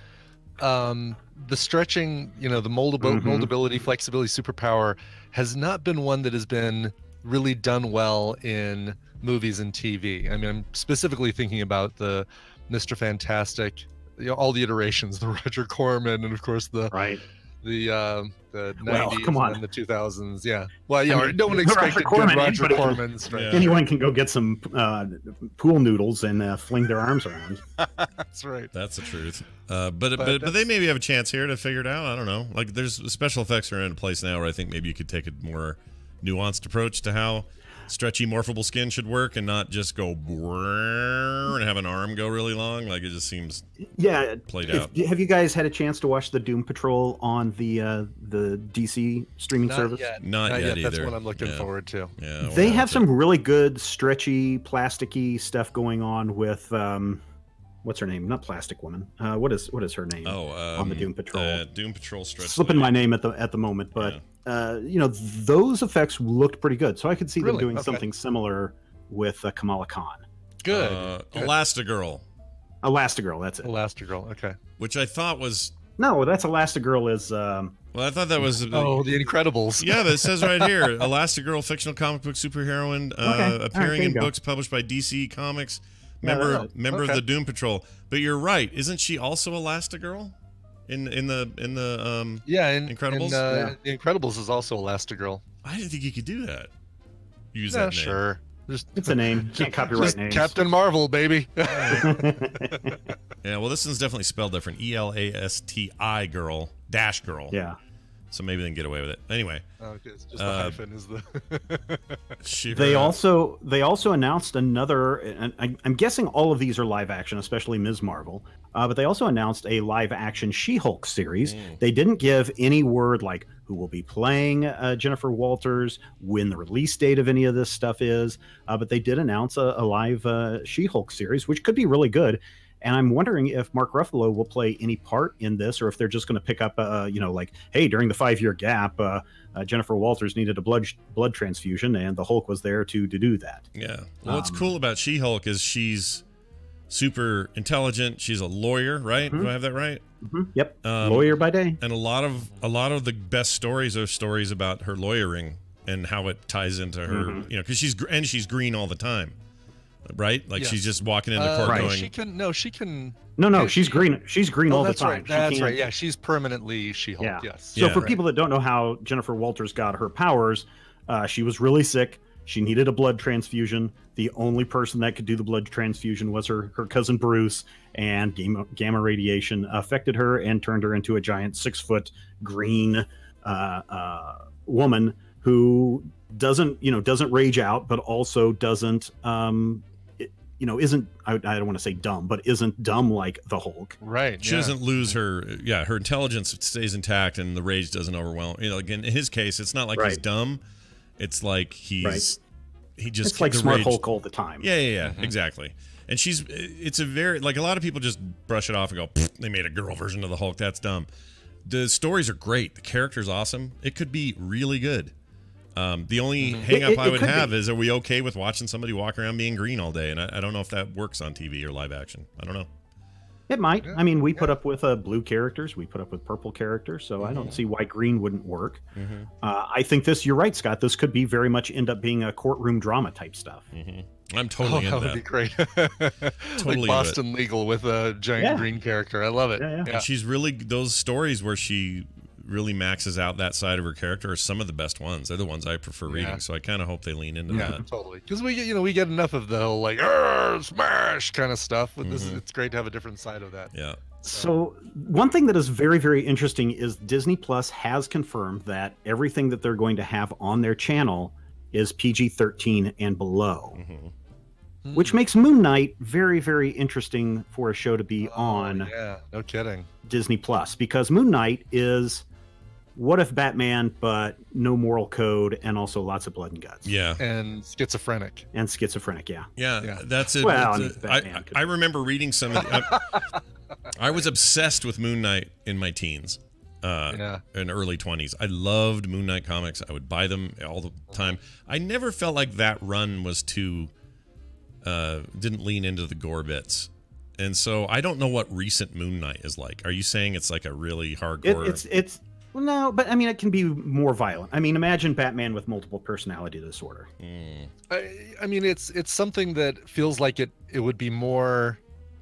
S5: the stretching, the moldability, flexibility, superpower has not been one that has been really done well in movies and TV. I mean, I'm specifically thinking about the Mr. Fantastic, all the iterations, the Roger Corman, and of course the 90s and the 2000s. Yeah. Well, yeah, no one expected good Roger Cormans. Right?
S13: Anyone can go get some pool noodles and fling their arms around.
S5: That's right.
S1: That's the truth. But they maybe have a chance here to figure it out. I don't know. Like, there's special effects are in a place now where I think maybe you could take a more nuanced approach to how stretchy morphable skin should work and not just go and have an arm go really long. Like, it just seems played out.
S13: Have you guys had a chance to watch the Doom Patrol on the DC streaming service?
S1: Not yet either.
S5: That's what I'm looking forward to.
S1: Yeah,
S13: they have some really good stretchy, plasticky stuff going on with what's her name? Not Plastic Woman. What is her name? On the Doom Patrol.
S1: Doom Patrol stretch.
S13: Slipping my name at the moment, but those effects looked pretty good. So I could see them doing something similar with Kamala Khan.
S5: Good.
S1: Elastigirl.
S13: Elastigirl, that's it.
S5: Elastigirl, okay.
S1: Which I thought was...
S13: No, that's Elastigirl is...
S1: Well, I thought that was...
S5: The Incredibles.
S1: Yeah, that says right here. Elastigirl, fictional comic book superheroine, appearing in books published by DC Comics. Member of the Doom Patrol. But you're right. Isn't she also Elastigirl? In the Incredibles?
S5: The Incredibles is also Elastigirl.
S1: I didn't think you could do that. Use that name.
S5: Sure.
S13: It's a name. Can't copyright names.
S5: Captain Marvel, baby.
S1: Yeah, well, this one's definitely spelled different. E-L-A-S-T-I girl. Dash girl.
S13: Yeah.
S1: So maybe they can get away with it. Anyway.
S5: Okay, it's just the hyphen is the...
S13: They also announced another, and I'm guessing all of these are live action, especially Ms. Marvel, but they also announced a live action She-Hulk series. They didn't give any word like who will be playing Jennifer Walters, when the release date of any of this stuff is, but they did announce a live She-Hulk series, which could be really good. And I'm wondering if Mark Ruffalo will play any part in this, or if they're just going to pick up, like, hey, during the 5-year gap, Jennifer Walters needed a blood transfusion, and the Hulk was there to do that.
S1: Yeah. Well, what's cool about She-Hulk is she's super intelligent. She's a lawyer, right? Do I have that right?
S13: Yep. Lawyer by day.
S1: And a lot of the best stories are stories about her lawyering and how it ties into her. Because she's green all the time. Right? Like she's just walking into court going...
S5: She can...
S13: No, she's green. She's green all the time.
S5: Right. That's right. Yeah, she's permanently She-Hulk, yes.
S13: So for people that don't know how Jennifer Walters got her powers, she was really sick. She needed a blood transfusion. The only person that could do the blood transfusion was her cousin Bruce, and gamma radiation affected her and turned her into a giant 6-foot green woman who doesn't rage out, but also doesn't... isn't, I don't want to say dumb, but isn't dumb like the Hulk.
S5: Right.
S1: She doesn't lose her intelligence stays intact and the rage doesn't overwhelm. Again, in his case, it's not like he's dumb. It's like he just...
S13: It's like smart Hulk all the time.
S1: Yeah, exactly. And it's a very, like, a lot of people just brush it off and go, they made a girl version of the Hulk, that's dumb. The stories are great. The character's awesome. It could be really good. The only hang-up I would have is, are we okay with watching somebody walk around being green all day? And I don't know if that works on TV or live action. I don't know.
S13: It might. I mean, we put up with blue characters. We put up with purple characters. So I don't see why green wouldn't work. I think you're right, Scott. This could be very much end up being a courtroom drama type stuff.
S1: I'm totally into that.
S5: That would be great.
S1: Totally
S5: like Boston Legal with a giant green character. I love it.
S13: Yeah.
S1: And she's really, those stories where she really maxes out that side of her character are some of the best ones. They're the ones I prefer reading, so I kind of hope they lean into that.
S5: Totally. Because we get enough of the whole like smash kind of stuff. With this, it's great to have a different side of that.
S1: Yeah.
S13: So one thing that is very, very interesting is Disney Plus has confirmed that everything that they're going to have on their channel is PG-13 and below. Which makes Moon Knight very, very interesting for a show to be on.
S5: Yeah, no kidding.
S13: Disney Plus, because Moon Knight is what if Batman, but no moral code and also lots of blood and guts.
S1: Yeah.
S5: And schizophrenic.
S1: Yeah, that's it.
S13: Well,
S1: I remember reading some of I was obsessed with Moon Knight in my teens. In early 20s. I loved Moon Knight comics. I would buy them all the time. I never felt like that run was too didn't lean into the gore bits. And so I don't know what recent Moon Knight is like. Are you saying it's like a really hardcore?
S13: It's well, no, but I mean, it can be more violent. I mean, imagine Batman with multiple personality disorder.
S5: I mean, it's something that feels like it would be more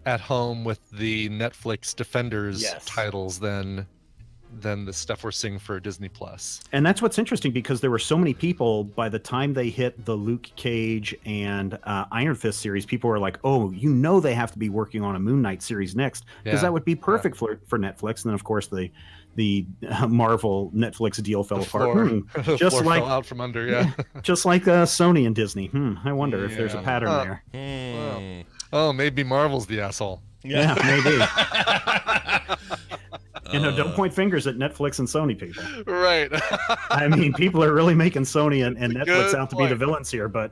S5: at home with the Netflix Defenders titles than the stuff we're seeing for Disney Plus.
S13: And that's what's interesting, because there were so many people by the time they hit the Luke Cage and Iron Fist series, people were like, oh, they have to be working on a Moon Knight series next, because that would be perfect for Netflix. And then of course the Marvel Netflix deal fell apart.
S5: Just like fell out from under,
S13: just like Sony and Disney. I wonder if there's a pattern there.
S5: Oh, maybe Marvel's the asshole.
S13: Yeah, maybe. Don't point fingers at Netflix and Sony, people.
S5: Right.
S13: I mean, people are really making Sony and Netflix out to be the villains here, but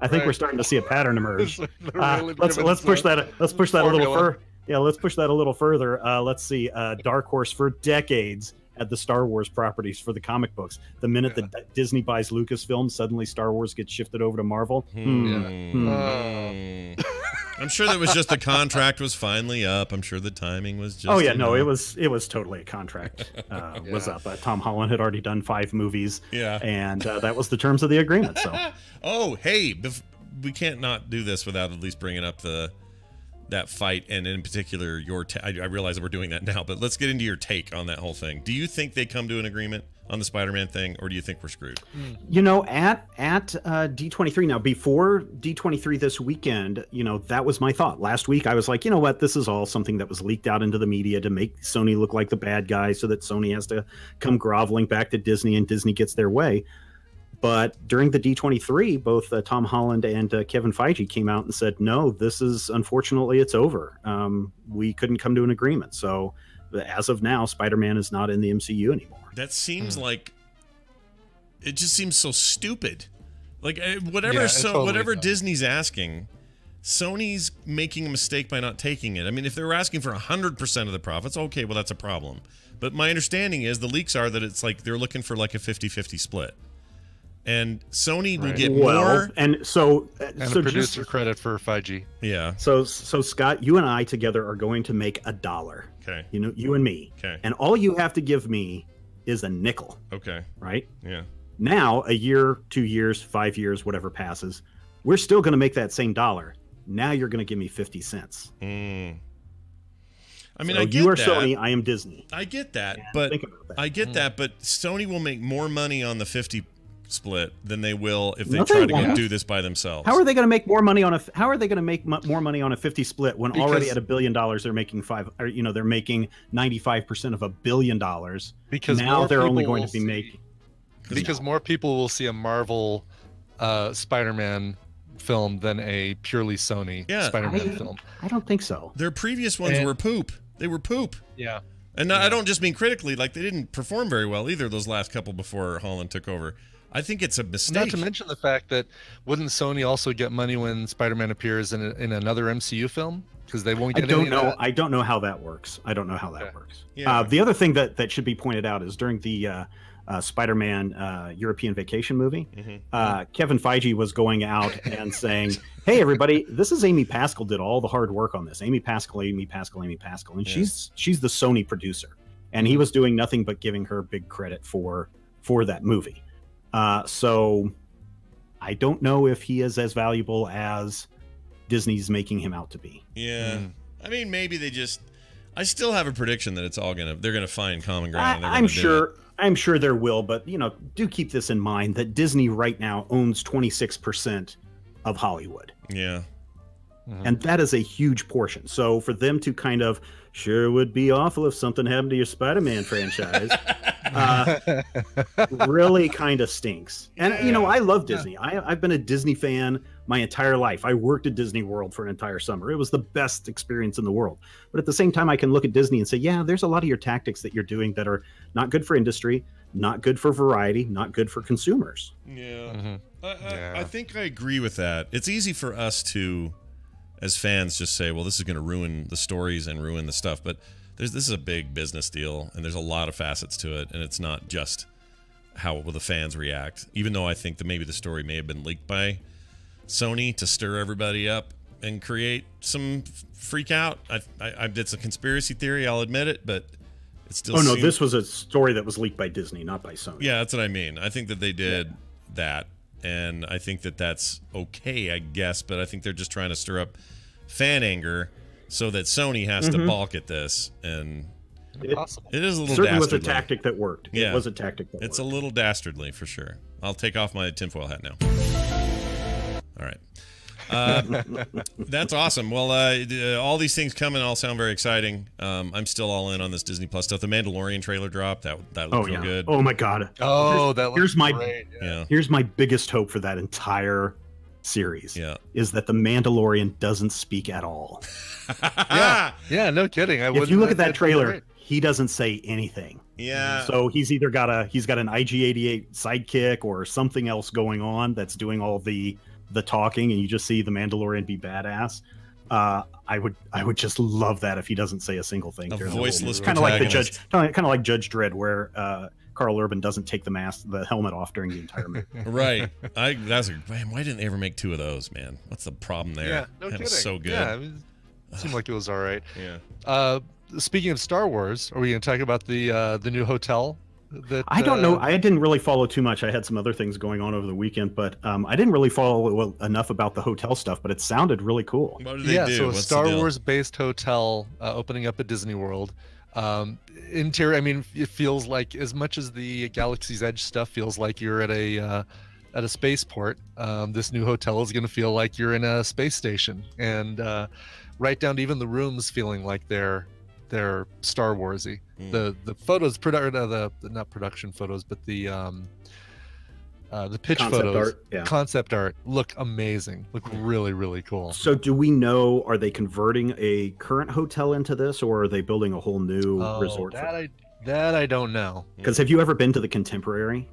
S13: I think we're starting to see a pattern emerge. Let's push that. Let's push that a little further. Yeah, let's push that a little further. Let's see. Dark Horse for decades had the Star Wars properties for the comic books. The minute that Disney buys Lucasfilm, suddenly Star Wars gets shifted over to Marvel.
S1: I'm sure that was just the contract was finally up. I'm sure the timing was just.
S13: Oh yeah, no, it was totally a contract was up. Tom Holland had already done 5 movies. Yeah, and that was the terms of the agreement. So.
S1: Oh hey, we can't not do this without at least bringing up that fight, and in particular your I realize that we're doing that now, but let's get into your take on that whole thing. Do you think they come to an agreement on the Spider-Man thing, or do you think we're screwed?
S13: At D23 now, before D23 this weekend, that was my thought. Last week I was like, you know what, this is all something that was leaked out into the media to make Sony look like the bad guy, so that Sony has to come groveling back to Disney and Disney gets their way. But during the D23, both Tom Holland and Kevin Feige came out and said, no, this is, unfortunately, it's over. We couldn't come to an agreement. So as of now, Spider-Man is not in the MCU anymore.
S1: That seems like, it just seems so stupid. Like whatever Disney's asking, Sony's making a mistake by not taking it. I mean, if they were asking for 100% of the profits, okay, well, that's a problem. But my understanding is the leaks are that it's like they're looking for like a 50-50 split. And Sony will get more,
S13: and so
S5: producer credit for 5G.
S1: Yeah.
S13: So Scott, you and I together are going to make $1.
S1: Okay.
S13: You and me.
S1: Okay.
S13: And all you have to give me is a nickel.
S1: Okay.
S13: Right.
S1: Yeah.
S13: Now, a year, 2 years, 5 years, whatever passes, we're still going to make that same $1. Now you're going to give me 50 cents.
S1: I mean,
S13: so
S1: I get
S13: you are
S1: that.
S13: Sony, I am Disney.
S1: I get that, but I get that, but Sony will make more money on the 50 split than they will if they try to go do this by themselves.
S13: How are they going to make more money on more money on a 50 split when already at $1 billion they're making they're making 95% of $1 billion,
S5: because
S13: now they're only going to be making
S5: more people will see a Marvel Spider-Man film than a purely Sony Spider-Man film.
S13: I don't think so.
S1: Their previous ones were poop. They were poop.
S5: Yeah.
S1: And I don't just mean critically, like they didn't perform very well either, those last couple before Holland took over. I think it's a mistake.
S5: Not to mention the fact that wouldn't Sony also get money when Spider-Man appears in another MCU film? Because they won't get any of that?
S13: I don't know how that works. Yeah. The other thing that should be pointed out is during the Spider-Man European Vacation movie, Kevin Feige was going out and saying, hey, everybody, this is Amy Pascal did all the hard work on this. Amy Pascal. And she's the Sony producer. And he was doing nothing but giving her big credit for that movie. So I don't know if he is as valuable as Disney's making him out to be.
S1: Yeah. I mean, maybe I still have a prediction that they're gonna find common ground.
S13: I'm sure there will, but do keep this in mind that Disney right now owns 26% of Hollywood.
S1: Yeah.
S13: And that is a huge portion. So for them to kind of, sure would be awful if something happened to your Spider-Man franchise, really kind of stinks. And, I love Disney. I've been a Disney fan my entire life. I worked at Disney World for an entire summer. It was the best experience in the world. But at the same time, I can look at Disney and say, yeah, there's a lot of your tactics that you're doing that are not good for industry, not good for variety, not good for consumers.
S1: Yeah. I think I agree with that. It's easy for us to, as fans, just say, well, this is going to ruin the stories and ruin the stuff. But this is a big business deal, and there's a lot of facets to it, and it's not just how will the fans react. Even though I think that maybe the story may have been leaked by Sony to stir everybody up, and create some freak out. It's a conspiracy theory, I'll admit it, but it still.
S13: Oh no, this was a story that was leaked by Disney, not by Sony.
S1: Yeah, that's what I mean. I think that they did that, and I think that that's okay, I guess. But I think they're just trying to stir up fan anger so that Sony has to balk at this, and it is a little
S13: certainly
S1: dastardly.
S13: was a tactic that worked.
S1: Yeah,
S13: it was a tactic that
S1: it's
S13: worked.
S1: a little dastardly for sure. I'll take off my tinfoil hat now. All right. That's awesome. Well, all these things coming all sound very exciting. I'm still all in on this Disney Plus stuff. The Mandalorian trailer dropped. That looked real good.
S13: Oh my god.
S5: Oh, that looks great.
S13: Here's my biggest hope for that entire series.
S1: Yeah.
S13: Is that the Mandalorian doesn't speak at all.
S5: Yeah, no kidding.
S13: If you look at that trailer, he doesn't say anything.
S1: Yeah.
S13: So he's either got an IG-88 sidekick or something else going on that's doing all the talking, and you just see the Mandalorian be badass. I would just love that if he doesn't say a single thing.
S1: A voiceless
S13: kind of like the Judge, kind of like Judge Dredd, where Carl Urban doesn't take the helmet off during the entire movie.
S1: Right. Man, why didn't they ever make 2 of those, man? What's the problem there?
S5: Yeah, no
S1: that
S5: kidding.
S1: was so good.
S5: Yeah, it seemed like it was all right.
S1: Yeah.
S5: Speaking of Star Wars, are we going to talk about the new hotel?
S13: I don't know. I didn't really follow too much. I had some other things going on over the weekend, but I didn't really follow enough about the hotel stuff. But it sounded really cool.
S1: What do they do?
S5: So a
S1: What's
S5: Star
S1: the deal?
S5: Wars-based hotel opening up at Disney World. Interior, I mean, it feels like, as much as the Galaxy's Edge stuff feels like you're at a spaceport, this new hotel is going to feel like you're in a space station, and right down to even the rooms feeling like they're Star Warsy. The photos, not production photos, but the pitch photos, concept art look amazing. Look really, really cool.
S13: So do we know, are they converting a current hotel into this, or are they building a whole new resort?
S5: That I don't know.
S13: Because have you ever been to the Contemporary?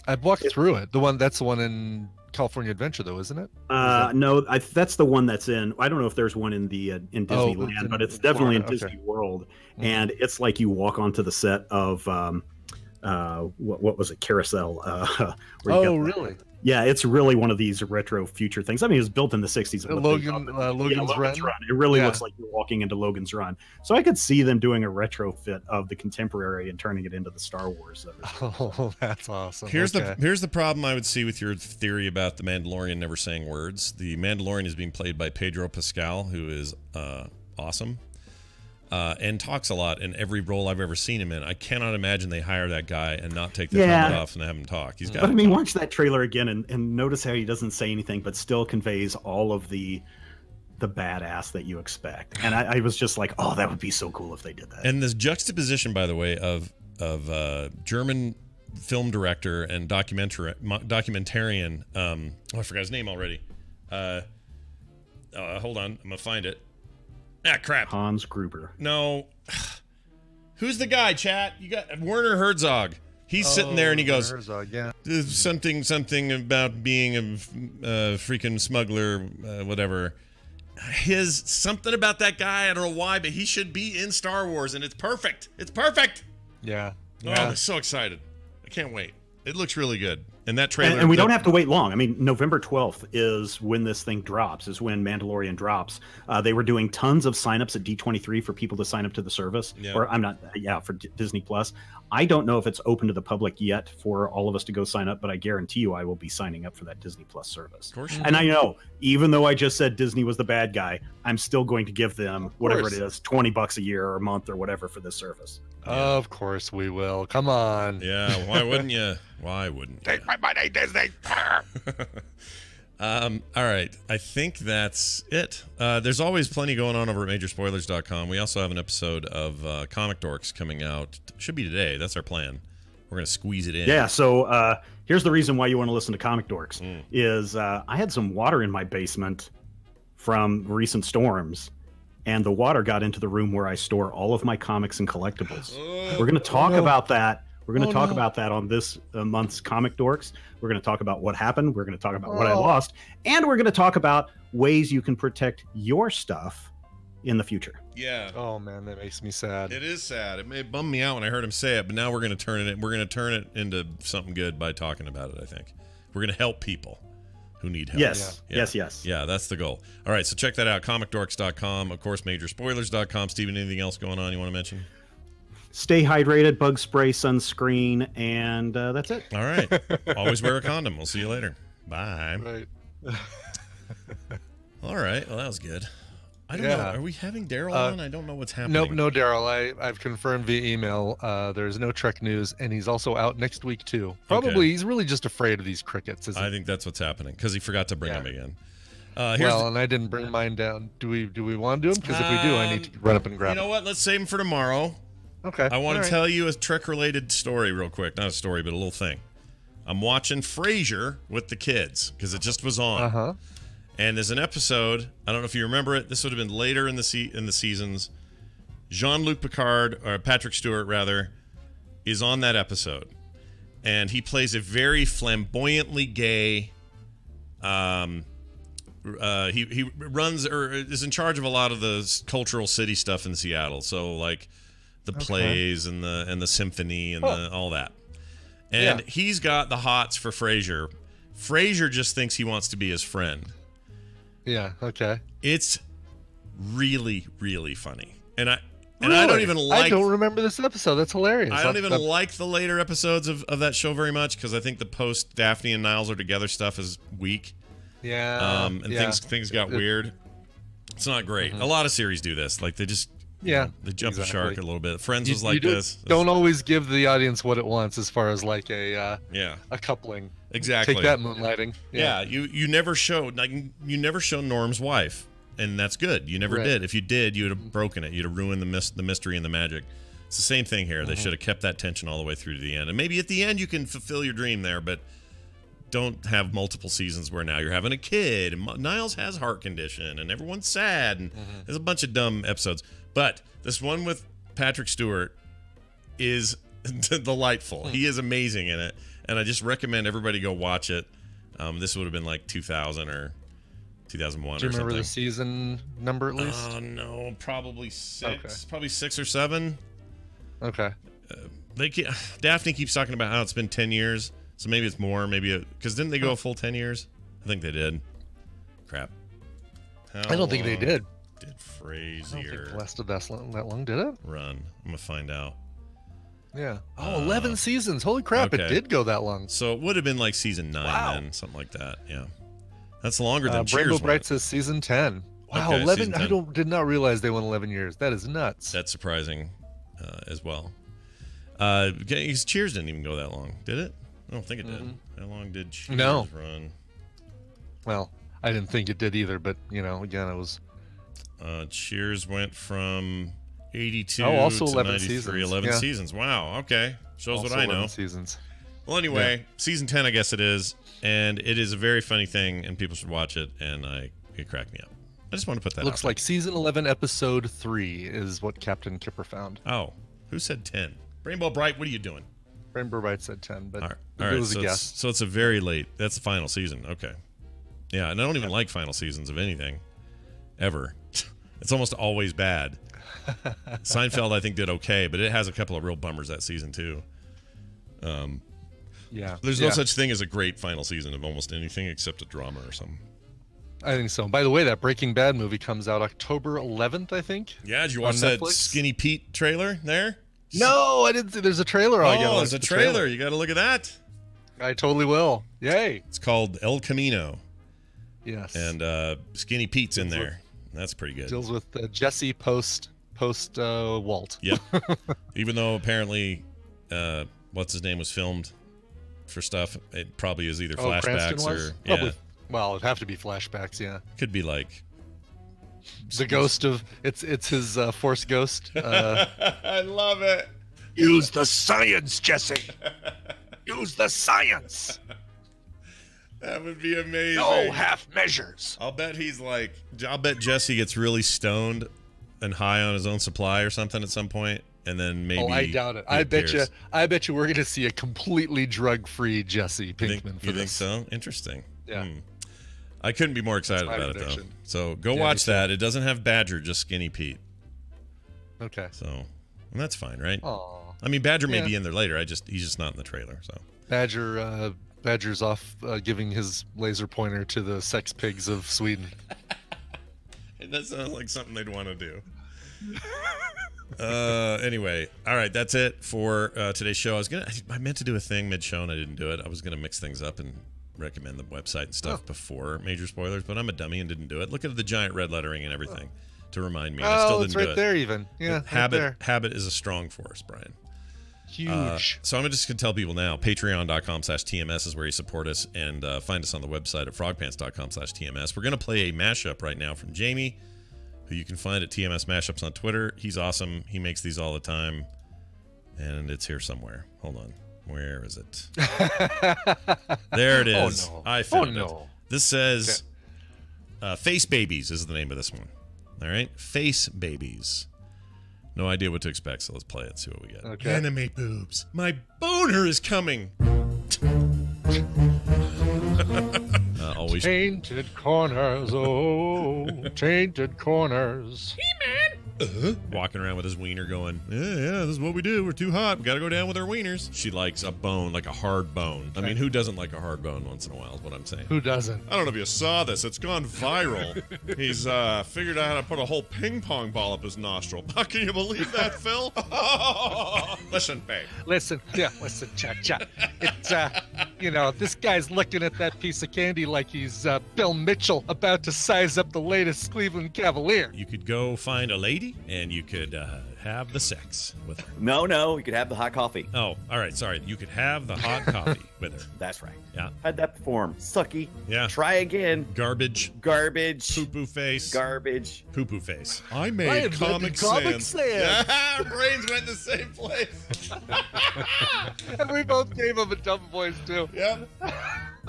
S5: I've walked through it. That's the one in California Adventure, though, isn't it?
S13: No, that's the one that's in. I don't know if there's one in the in Disneyland, but it's definitely in Disney World, and it's like you walk onto the set of what was it, Carousel?
S5: Really?
S13: Yeah, it's really one of these retro future things. I mean, it was built in the 60s.
S5: Logan's Run.
S13: It really looks like you're walking into Logan's Run. So I could see them doing a retrofit of the Contemporary and turning it into the Star Wars.
S5: Oh, that's awesome.
S1: Here's the problem I would see with your theory about the Mandalorian never saying words. The Mandalorian is being played by Pedro Pascal, who is awesome. And talks a lot in every role I've ever seen him in. I cannot imagine they hire that guy and not take the helmet off and have him talk. He's got.
S13: But I mean, watch that trailer again and notice how he doesn't say anything, but still conveys all of the badass that you expect. And I was just like, oh, that would be so cool if they did that.
S1: And this juxtaposition, by the way, of German film director and documentarian. I forgot his name already. Hold on, I'm gonna find it. Ah, crap.
S13: Hans Gruber.
S1: No. Who's the guy, chat? You got Werner Herzog. He's sitting there and he goes,
S5: Herzog, yeah.
S1: something about being a freaking smuggler, whatever. Something about that guy, I don't know why, but he should be in Star Wars, and it's perfect. It's perfect.
S5: Yeah.
S1: Oh, I'm so excited. I can't wait. It looks really good. And that trailer.
S13: And we don't have to wait long. I mean, November 12th is when this thing drops, is when Mandalorian drops. They were doing tons of signups at D23 for people to sign up to the service.
S1: Yeah.
S13: Or for Disney Plus. I don't know if it's open to the public yet for all of us to go sign up, but I guarantee you I will be signing up for that Disney Plus service.
S1: Of course.
S13: And I know, even though I just said Disney was the bad guy, I'm still going to give them whatever it is, $20 a year or a month or whatever for this service.
S5: Yeah. Of course we will. Come on.
S1: Yeah, why wouldn't you? Why wouldn't you?
S2: Take my money, Disney.
S1: All right, I think that's it. There's always plenty going on over at Majorspoilers.com. We also have an episode of Comic Dorks coming out. Should be today. That's our plan. We're going to squeeze it in.
S13: Yeah, so here's the reason why you want to listen to Comic Dorks. Is I had some water in my basement from recent storms, and the water got into the room where I store all of my comics and collectibles. We're going to talk about that. We're going to talk about that on this month's Comic Dorks. We're going to talk about what happened. We're going to talk about what I lost. And we're going to talk about ways you can protect your stuff in the future.
S1: Yeah.
S5: Oh, man, that makes me sad.
S1: It is sad. It may bum me out when I heard him say it, but now we're going to turn it into something good by talking about it, I think. We're going to help people. who need help.
S13: Yes,
S1: Yeah.
S13: yes.
S1: Yeah, that's the goal. All right, so check that out, comicdorks.com. Of course, majorspoilers.com. Steven, anything else going on you want to mention?
S13: Stay hydrated, bug spray, sunscreen, and that's it.
S1: All right. Always wear a condom. We'll see you later. Bye.
S5: Right.
S1: All right. Well, that was good. I don't know. Are we having Daryl on? I don't know what's happening.
S5: Nope, no Daryl. I've confirmed via email. There's no Trek news, and he's also out next week too. Probably he's really just afraid of these crickets. I
S1: think that's what's happening because he forgot to bring them again.
S5: And I didn't bring mine down. Do we want to do them? Because if we do, I need to run up and grab.
S1: You know what? Let's save them for tomorrow.
S5: Okay.
S1: I want to tell you a Trek-related story real quick. Not a story, but a little thing. I'm watching Frasier with the kids because it just was on.
S5: Uh-huh.
S1: And there's an episode, I don't know if you remember it, this would have been later in the seasons. Jean-Luc Picard, or Patrick Stewart rather, is on that episode. And he plays a very flamboyantly gay, he runs or is in charge of a lot of the cultural city stuff in Seattle. So like the plays and the symphony and all that. And he's got the hots for Frasier. Frasier just thinks he wants to be his friend.
S5: Yeah, okay.
S1: It's really, really funny. And I don't even like...
S5: I don't remember this episode. That's hilarious.
S1: I don't even like the later episodes of that show very much because I think the post Daphne and Niles are together stuff is weak.
S5: Yeah.
S1: Things got weird. It's not great. A lot of series do this. Like they just...
S5: Yeah,
S1: they jump the shark a little bit. Friends was like this.
S5: Don't always give the audience what it wants as far as like a coupling.
S1: Exactly.
S5: Take that, moonlighting.
S1: Yeah, you never showed Norm's wife, and that's good. You never did. If you did, you would have broken it. You'd have ruined the mystery and the magic. It's the same thing here. They should have kept that tension all the way through to the end. And maybe at the end you can fulfill your dream there, but don't have multiple seasons where now you're having a kid and Niles has heart condition and everyone's sad and there's a bunch of dumb episodes. But this one with Patrick Stewart is delightful. He is amazing in it, and I just recommend everybody go watch it. This would have been like 2000 or 2001 or something.
S5: Do you remember the season number at least?
S1: Oh, no, probably 6. Okay. Probably 6 or 7.
S5: Okay.
S1: Daphne keeps talking about how it's been 10 years, so maybe it's more. Because didn't they go a full 10 years? I think they did. Crap.
S5: I don't think they did.
S1: Did Frasier?
S5: I don't think it lasted that long, did it?
S1: Run. I'm going to find out.
S5: Yeah. 11 seasons. Holy crap, It did go that long.
S1: So it would have been like season 9 then, something like that. Yeah. That's longer than Cheers.
S5: Rainbow Bright says season 10. Wow, okay, 11. I did not realize they went 11 years. That is nuts.
S1: That's surprising as well. Cheers didn't even go that long, did it? I don't think it did. How long did Cheers run?
S5: Well, I didn't think it did either, but, again, it was...
S1: Cheers went from 82
S5: also
S1: to
S5: 11
S1: 93.
S5: seasons.
S1: 11 seasons. Wow. Okay. Shows
S5: also
S1: what I know.
S5: 11 seasons.
S1: Well, anyway, season 10, I guess it is. And it is a very funny thing, and people should watch it. And it cracked me up. I just want to put that
S5: Looks like season 11, episode 3 is what Captain Kipper found.
S1: Oh. Who said 10? Rainbow Bright, what are you doing?
S5: Rainbow Bright said 10, but
S1: all
S5: it
S1: right,
S5: was a guess.
S1: So it's a very late. That's the final season. Okay. Yeah, and I don't even like final seasons of anything. Ever. It's almost always bad. Seinfeld, I think, did okay, but it has a couple of real bummers that season, too. There's no such thing as a great final season of almost anything except a drama or something.
S5: I think so. By the way, that Breaking Bad movie comes out October 11th, I think.
S1: Yeah, did you watch that Skinny Pete trailer there?
S5: No, I didn't see. There's a trailer.
S1: There's a trailer. You got to look at that.
S5: I totally will. Yay.
S1: It's called El Camino.
S5: Yes.
S1: And Skinny Pete's in there. That's pretty good.
S5: Deals with Jesse post Walt.
S1: Yeah. Even though apparently, what's his name was filmed for stuff, it probably is either flashbacks or
S5: Well, it'd have to be flashbacks. Yeah.
S1: Could be like
S5: the ghost of it's his Force ghost.
S1: I love it.
S5: Use the science, Jesse. Use the science.
S1: That would be amazing.
S5: No half measures.
S1: I'll bet Jesse gets really stoned and high on his own supply or something at some point, and then maybe.
S5: Oh, I doubt it. I bet you we're going to see a completely drug-free Jesse Pinkman.
S1: You think so? Interesting.
S5: Yeah.
S1: I couldn't be more excited about it though. So go watch that. It doesn't have Badger, just Skinny Pete.
S5: Okay.
S1: So, and that's fine, right?
S5: Aw.
S1: I mean, Badger may be in there later. He's just not in the trailer. So.
S5: Badger Badger's off giving his laser pointer to the sex pigs of Sweden.
S1: That sounds like something they'd want to do. Anyway, all right, that's it for today's show. I meant to do a thing mid-show and I didn't do it. I was gonna mix things up and recommend the website and stuff before major spoilers, but I'm a dummy and didn't do it. Look at the giant red lettering and everything to remind me. I still didn't do it.
S5: It's right there even. Yeah,
S1: habit is a strong force, Brian.
S5: Huge.
S1: So I'm just going to tell people now, patreon.com/TMS is where you support us, and find us on the website at frogpants.com/TMS. We're going to play a mashup right now from Jamie, who you can find at TMS Mashups on Twitter. He's awesome. He makes these all the time, and it's here somewhere. Hold on. Where is it? There it is.
S5: Oh, no.
S1: I found
S5: it.
S1: This says Face Babies is the name of this one. All right? Face Babies. No idea what to expect, so let's play it and see what we get.
S5: Okay.
S1: Anime boobs. My boner is coming. Always.
S5: Tainted corners, oh, tainted corners.
S1: Walking around with his wiener going, yeah, this is what we do. We're too hot. We got to go down with our wieners. She likes a bone, like a hard bone. I mean, who doesn't like a hard bone once in a while is what I'm saying.
S5: Who doesn't?
S1: I don't know if you saw this. It's gone viral. He's figured out how to put a whole ping pong ball up his nostril. Can you believe that, Phil? Listen, babe.
S5: Listen, cha-cha. It's, this guy's looking at that piece of candy like he's Bill Mitchell about to size up the latest Cleveland Cavalier.
S1: You could go find a lady and you could have the sex with her.
S12: No, you could have the hot coffee.
S1: Oh, all right, sorry. You could have the hot coffee with her.
S12: That's right.
S1: Yeah.
S12: How'd that perform? Sucky.
S1: Yeah.
S12: Try again.
S1: Garbage.
S12: Poo-poo
S1: face.
S12: Garbage.
S1: Poo-poo face. I made Comic Sans. Yeah, our brains went the same place.
S5: And we both gave him a dumb voice, too.
S1: Yep.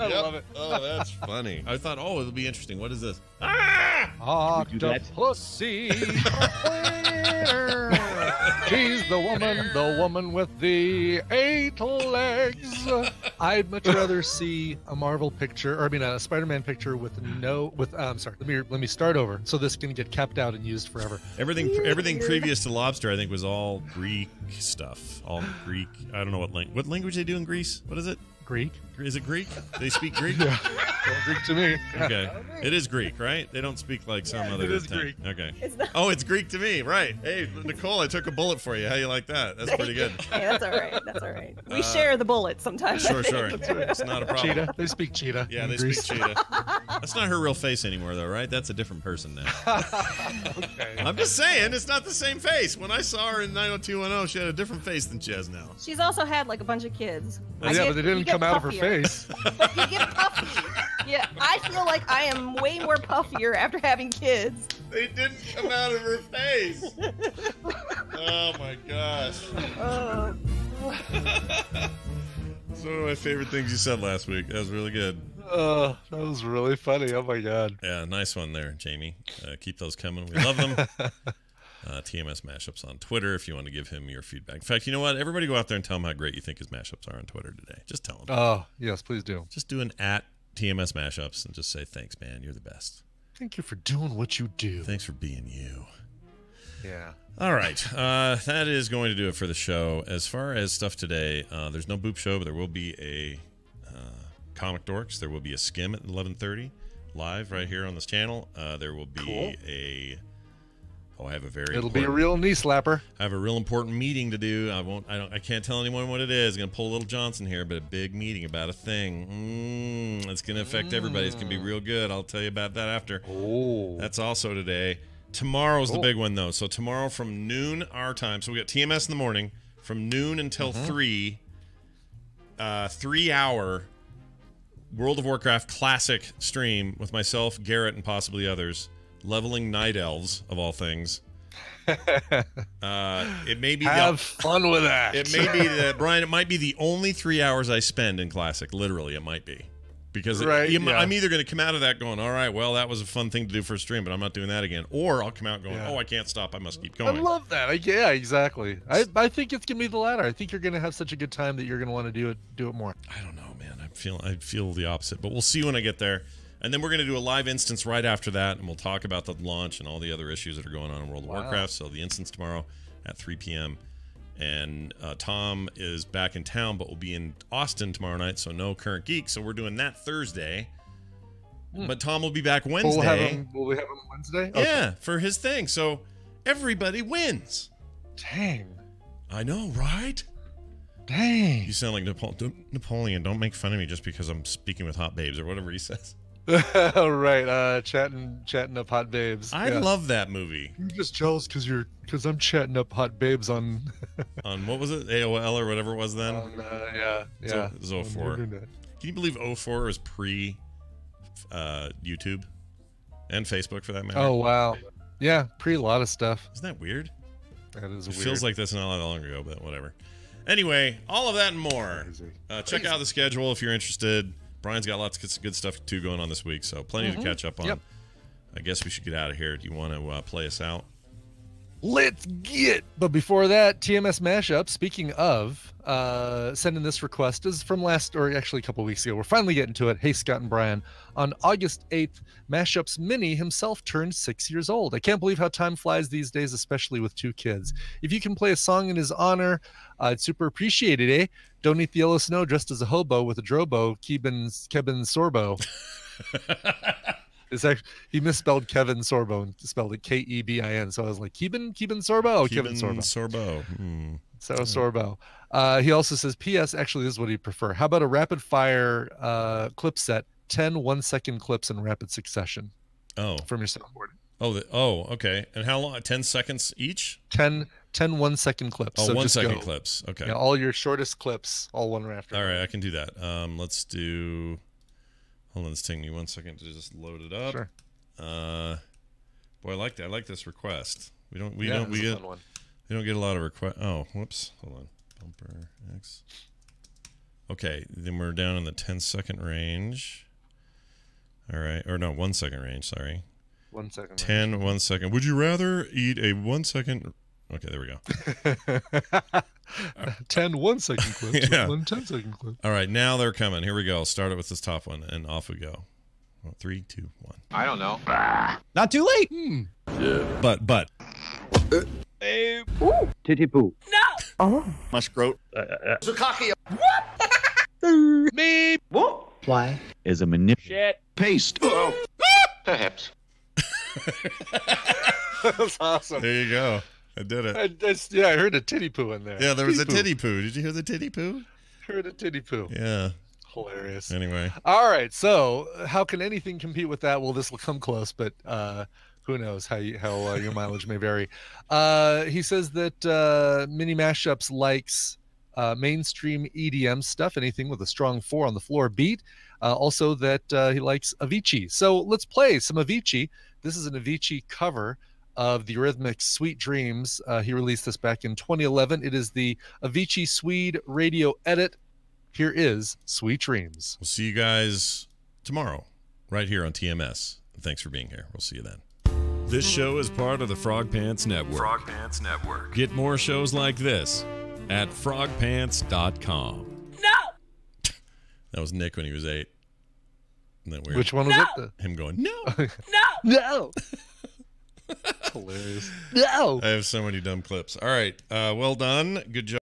S5: I love it.
S1: Oh, that's funny. I thought, it'll be interesting. What is this?
S5: Octopussy. She's the woman with the 8 legs. I'd much rather see a Marvel picture, or a Spider-Man picture with let me start over, so this can get kept out and used forever.
S1: Everything previous to lobster, I think, was all Greek stuff. All Greek. I don't know what language they do in Greece. What is it?
S5: Greek.
S1: Is it Greek? They speak Greek?
S5: Yeah. Well, Greek to me.
S1: Okay. It is Greek, right? They don't speak like some other
S5: it is
S1: thing.
S5: Greek.
S1: Okay.
S14: It's
S1: it's Greek to me, right. Hey, Nicole, I took a bullet for you. How you like that? That's pretty good.
S14: Hey, that's all right. We share the bullets sometimes.
S1: Sure. It's not a problem.
S5: Cheetah. They speak cheetah.
S1: Yeah, they speak cheetah. That's not her real face anymore, though, right? That's a different person now.
S5: Okay.
S1: I'm just saying, it's not the same face. When I saw her in 90210, she had a different face than she has now.
S14: She's also had like a bunch of kids.
S5: But they didn't come out of her face.
S14: But you get puffy. Yeah, I feel like I am way more puffier after having kids.
S1: They didn't come out of her face. Oh my gosh. It's one of my favorite things you said last week. That was really good.
S5: That was really funny. Oh my god.
S1: Yeah, nice one there, Jamie. Keep those coming. We love them. TMS Mashups on Twitter if you want to give him your feedback. In fact, you know what? Everybody go out there and tell him how great you think his mashups are on Twitter today. Just tell him.
S5: Oh, yes, please do.
S1: Just do an @TMS Mashups and just say, thanks, man. You're the best.
S5: Thank you for doing what you do.
S1: Thanks for being you.
S5: Yeah.
S1: All right. That is going to do it for the show. As far as stuff today, there's no Boop Show, but there will be a Comic Dorks. There will be a Skim at 11:30 live right here on this channel. There will be I have a very.
S5: It'll be a real knee slapper.
S1: I have a real important meeting to do. I can't tell anyone what it is. I'm gonna pull a little Johnson here, but a big meeting about a thing. It's gonna affect everybody. It's gonna be real good. I'll tell you about that after.
S5: Oh.
S1: That's also today. Tomorrow's the big one though. So tomorrow from noon our time. So we got TMS in the morning from noon until 3. 3-hour World of Warcraft classic stream with myself, Garrett, and possibly others. Leveling night elves of all things. It may be
S5: have fun with that.
S1: It may be Brian. It might be the only 3 hours I spend in classic. Literally, it might be because I'm either going to come out of that going, all right, well, that was a fun thing to do for a stream, but I'm not doing that again, or I'll come out going, oh, I can't stop. I must keep going.
S5: I love that. Yeah, exactly. I think it's going to be the latter. I think you're going to have such a good time that you're going to want to do it more.
S1: I don't know, man. I feel the opposite, but we'll see when I get there. And then we're going to do a live instance right after that, and we'll talk about the launch and all the other issues that are going on in World of Warcraft. So the instance tomorrow at 3 p.m. And Tom is back in town, but will be in Austin tomorrow night, so no Current Geek. So we're doing that Thursday. But Tom will be back Wednesday.
S5: Will we have him Wednesday?
S1: Yeah, for his thing. So everybody wins.
S5: Dang.
S1: I know, right?
S5: Dang.
S1: You sound like Napoleon. Don't make fun of me just because I'm speaking with hot babes or whatever he says.
S5: Right, chatting up hot babes.
S1: I love that movie.
S5: You're just jealous because I'm chatting up hot babes on
S1: on what was it, AOL or whatever it was then?
S5: Yeah.
S1: It was 04. Can you believe 04 was pre YouTube and Facebook for that matter?
S5: Oh wow, yeah, pre a lot of stuff.
S1: Isn't that weird?
S5: That is
S1: it
S5: weird.
S1: Feels like that's not that long ago, but whatever. Anyway, all of that and more. Check out the schedule if you're interested. Brian's got lots of good stuff too going on this week, so plenty to catch up on.
S5: Yep.
S1: I guess we should get out of here. Do you want to play us out?
S5: Let's get. But before that, TMS mashup. Speaking of, sending this request is from a couple weeks ago. We're finally getting to it. Hey, Scott and Brian. On August 8th, Mashup's Mini himself turned 6 years old. I can't believe how time flies these days, especially with 2 kids. If you can play a song in his honor, I'd super appreciate it, eh? Don't eat the yellow snow dressed as a hobo with a drobo, Kevin Sorbo. It's actually, he misspelled Kevin Sorbo and spelled it Kebin. So I was like, Kevin Sorbo? Oh, Kevin Sorbo. So Sorbo. He also says, P.S. Actually, this is what he'd prefer. How about a rapid fire clip set, 10 1-second clips in rapid succession?
S1: Oh.
S5: From your soundboard.
S1: Okay. And how long? 10 seconds each?
S5: 10 1-second clips.
S1: Oh,
S5: so
S1: 1
S5: just
S1: second
S5: go.
S1: clips. Okay.
S5: Yeah, all your shortest clips, all one after.
S1: All right, I can do that. Let's do. Hold on, it's taking me 1 second to just load it up.
S5: Sure.
S1: Boy, I like that. I like this request. We don't get a lot of requests. Oh, whoops. Hold on. Bumper X. Okay, then we're down in the 10-second range. All right, or no, 1 second range. Sorry.
S5: 1 second.
S1: 10 1 second. Would you rather eat a 1 second? Okay, there we go.
S5: 10 1-second clips.
S1: Yeah.
S5: 1 10-second clip.
S1: All right, now they're coming. Here we go. Start it with this top one, and off we go. 3, 2, 1.
S11: I don't know.
S12: Not too late.
S1: Yeah. But.
S12: Titty poo.
S14: No.
S12: Oh. My scrot.
S11: Zucchini.
S14: What?
S5: Me.
S12: What? Why?
S6: Is a manip.
S12: Shit.
S11: Paste. Perhaps.
S5: That's awesome.
S1: There you go. I did it.
S5: I heard a titty poo in there.
S1: Yeah, there was a titty poo. Did you hear the titty poo?
S5: Heard a titty poo.
S1: Yeah.
S5: Hilarious.
S1: Anyway.
S5: All right. So, how can anything compete with that? Well, this will come close, but who knows how your mileage may vary. He says that Mini Mashups likes mainstream EDM stuff, anything with a strong 4 on the floor beat. Also that he likes Avicii. So let's play some Avicii. This is an Avicii cover of the Eurythmics' Sweet Dreams. He released this back in 2011. It is the Avicii Swede radio edit. Here is Sweet Dreams.
S1: We'll see you guys tomorrow right here on TMS. Thanks for being here. We'll see you then. This show is part of the Frog Pants Network.
S8: Frog Pants Network.
S1: Get more shows like this at frogpants.com.
S14: No.
S1: That was Nick when he was 8. Isn't that weird?
S5: Which one was it?
S1: Him going, no.
S14: No.
S5: Hilarious.
S14: No.
S1: I have so many dumb clips. All right. Well done. Good job.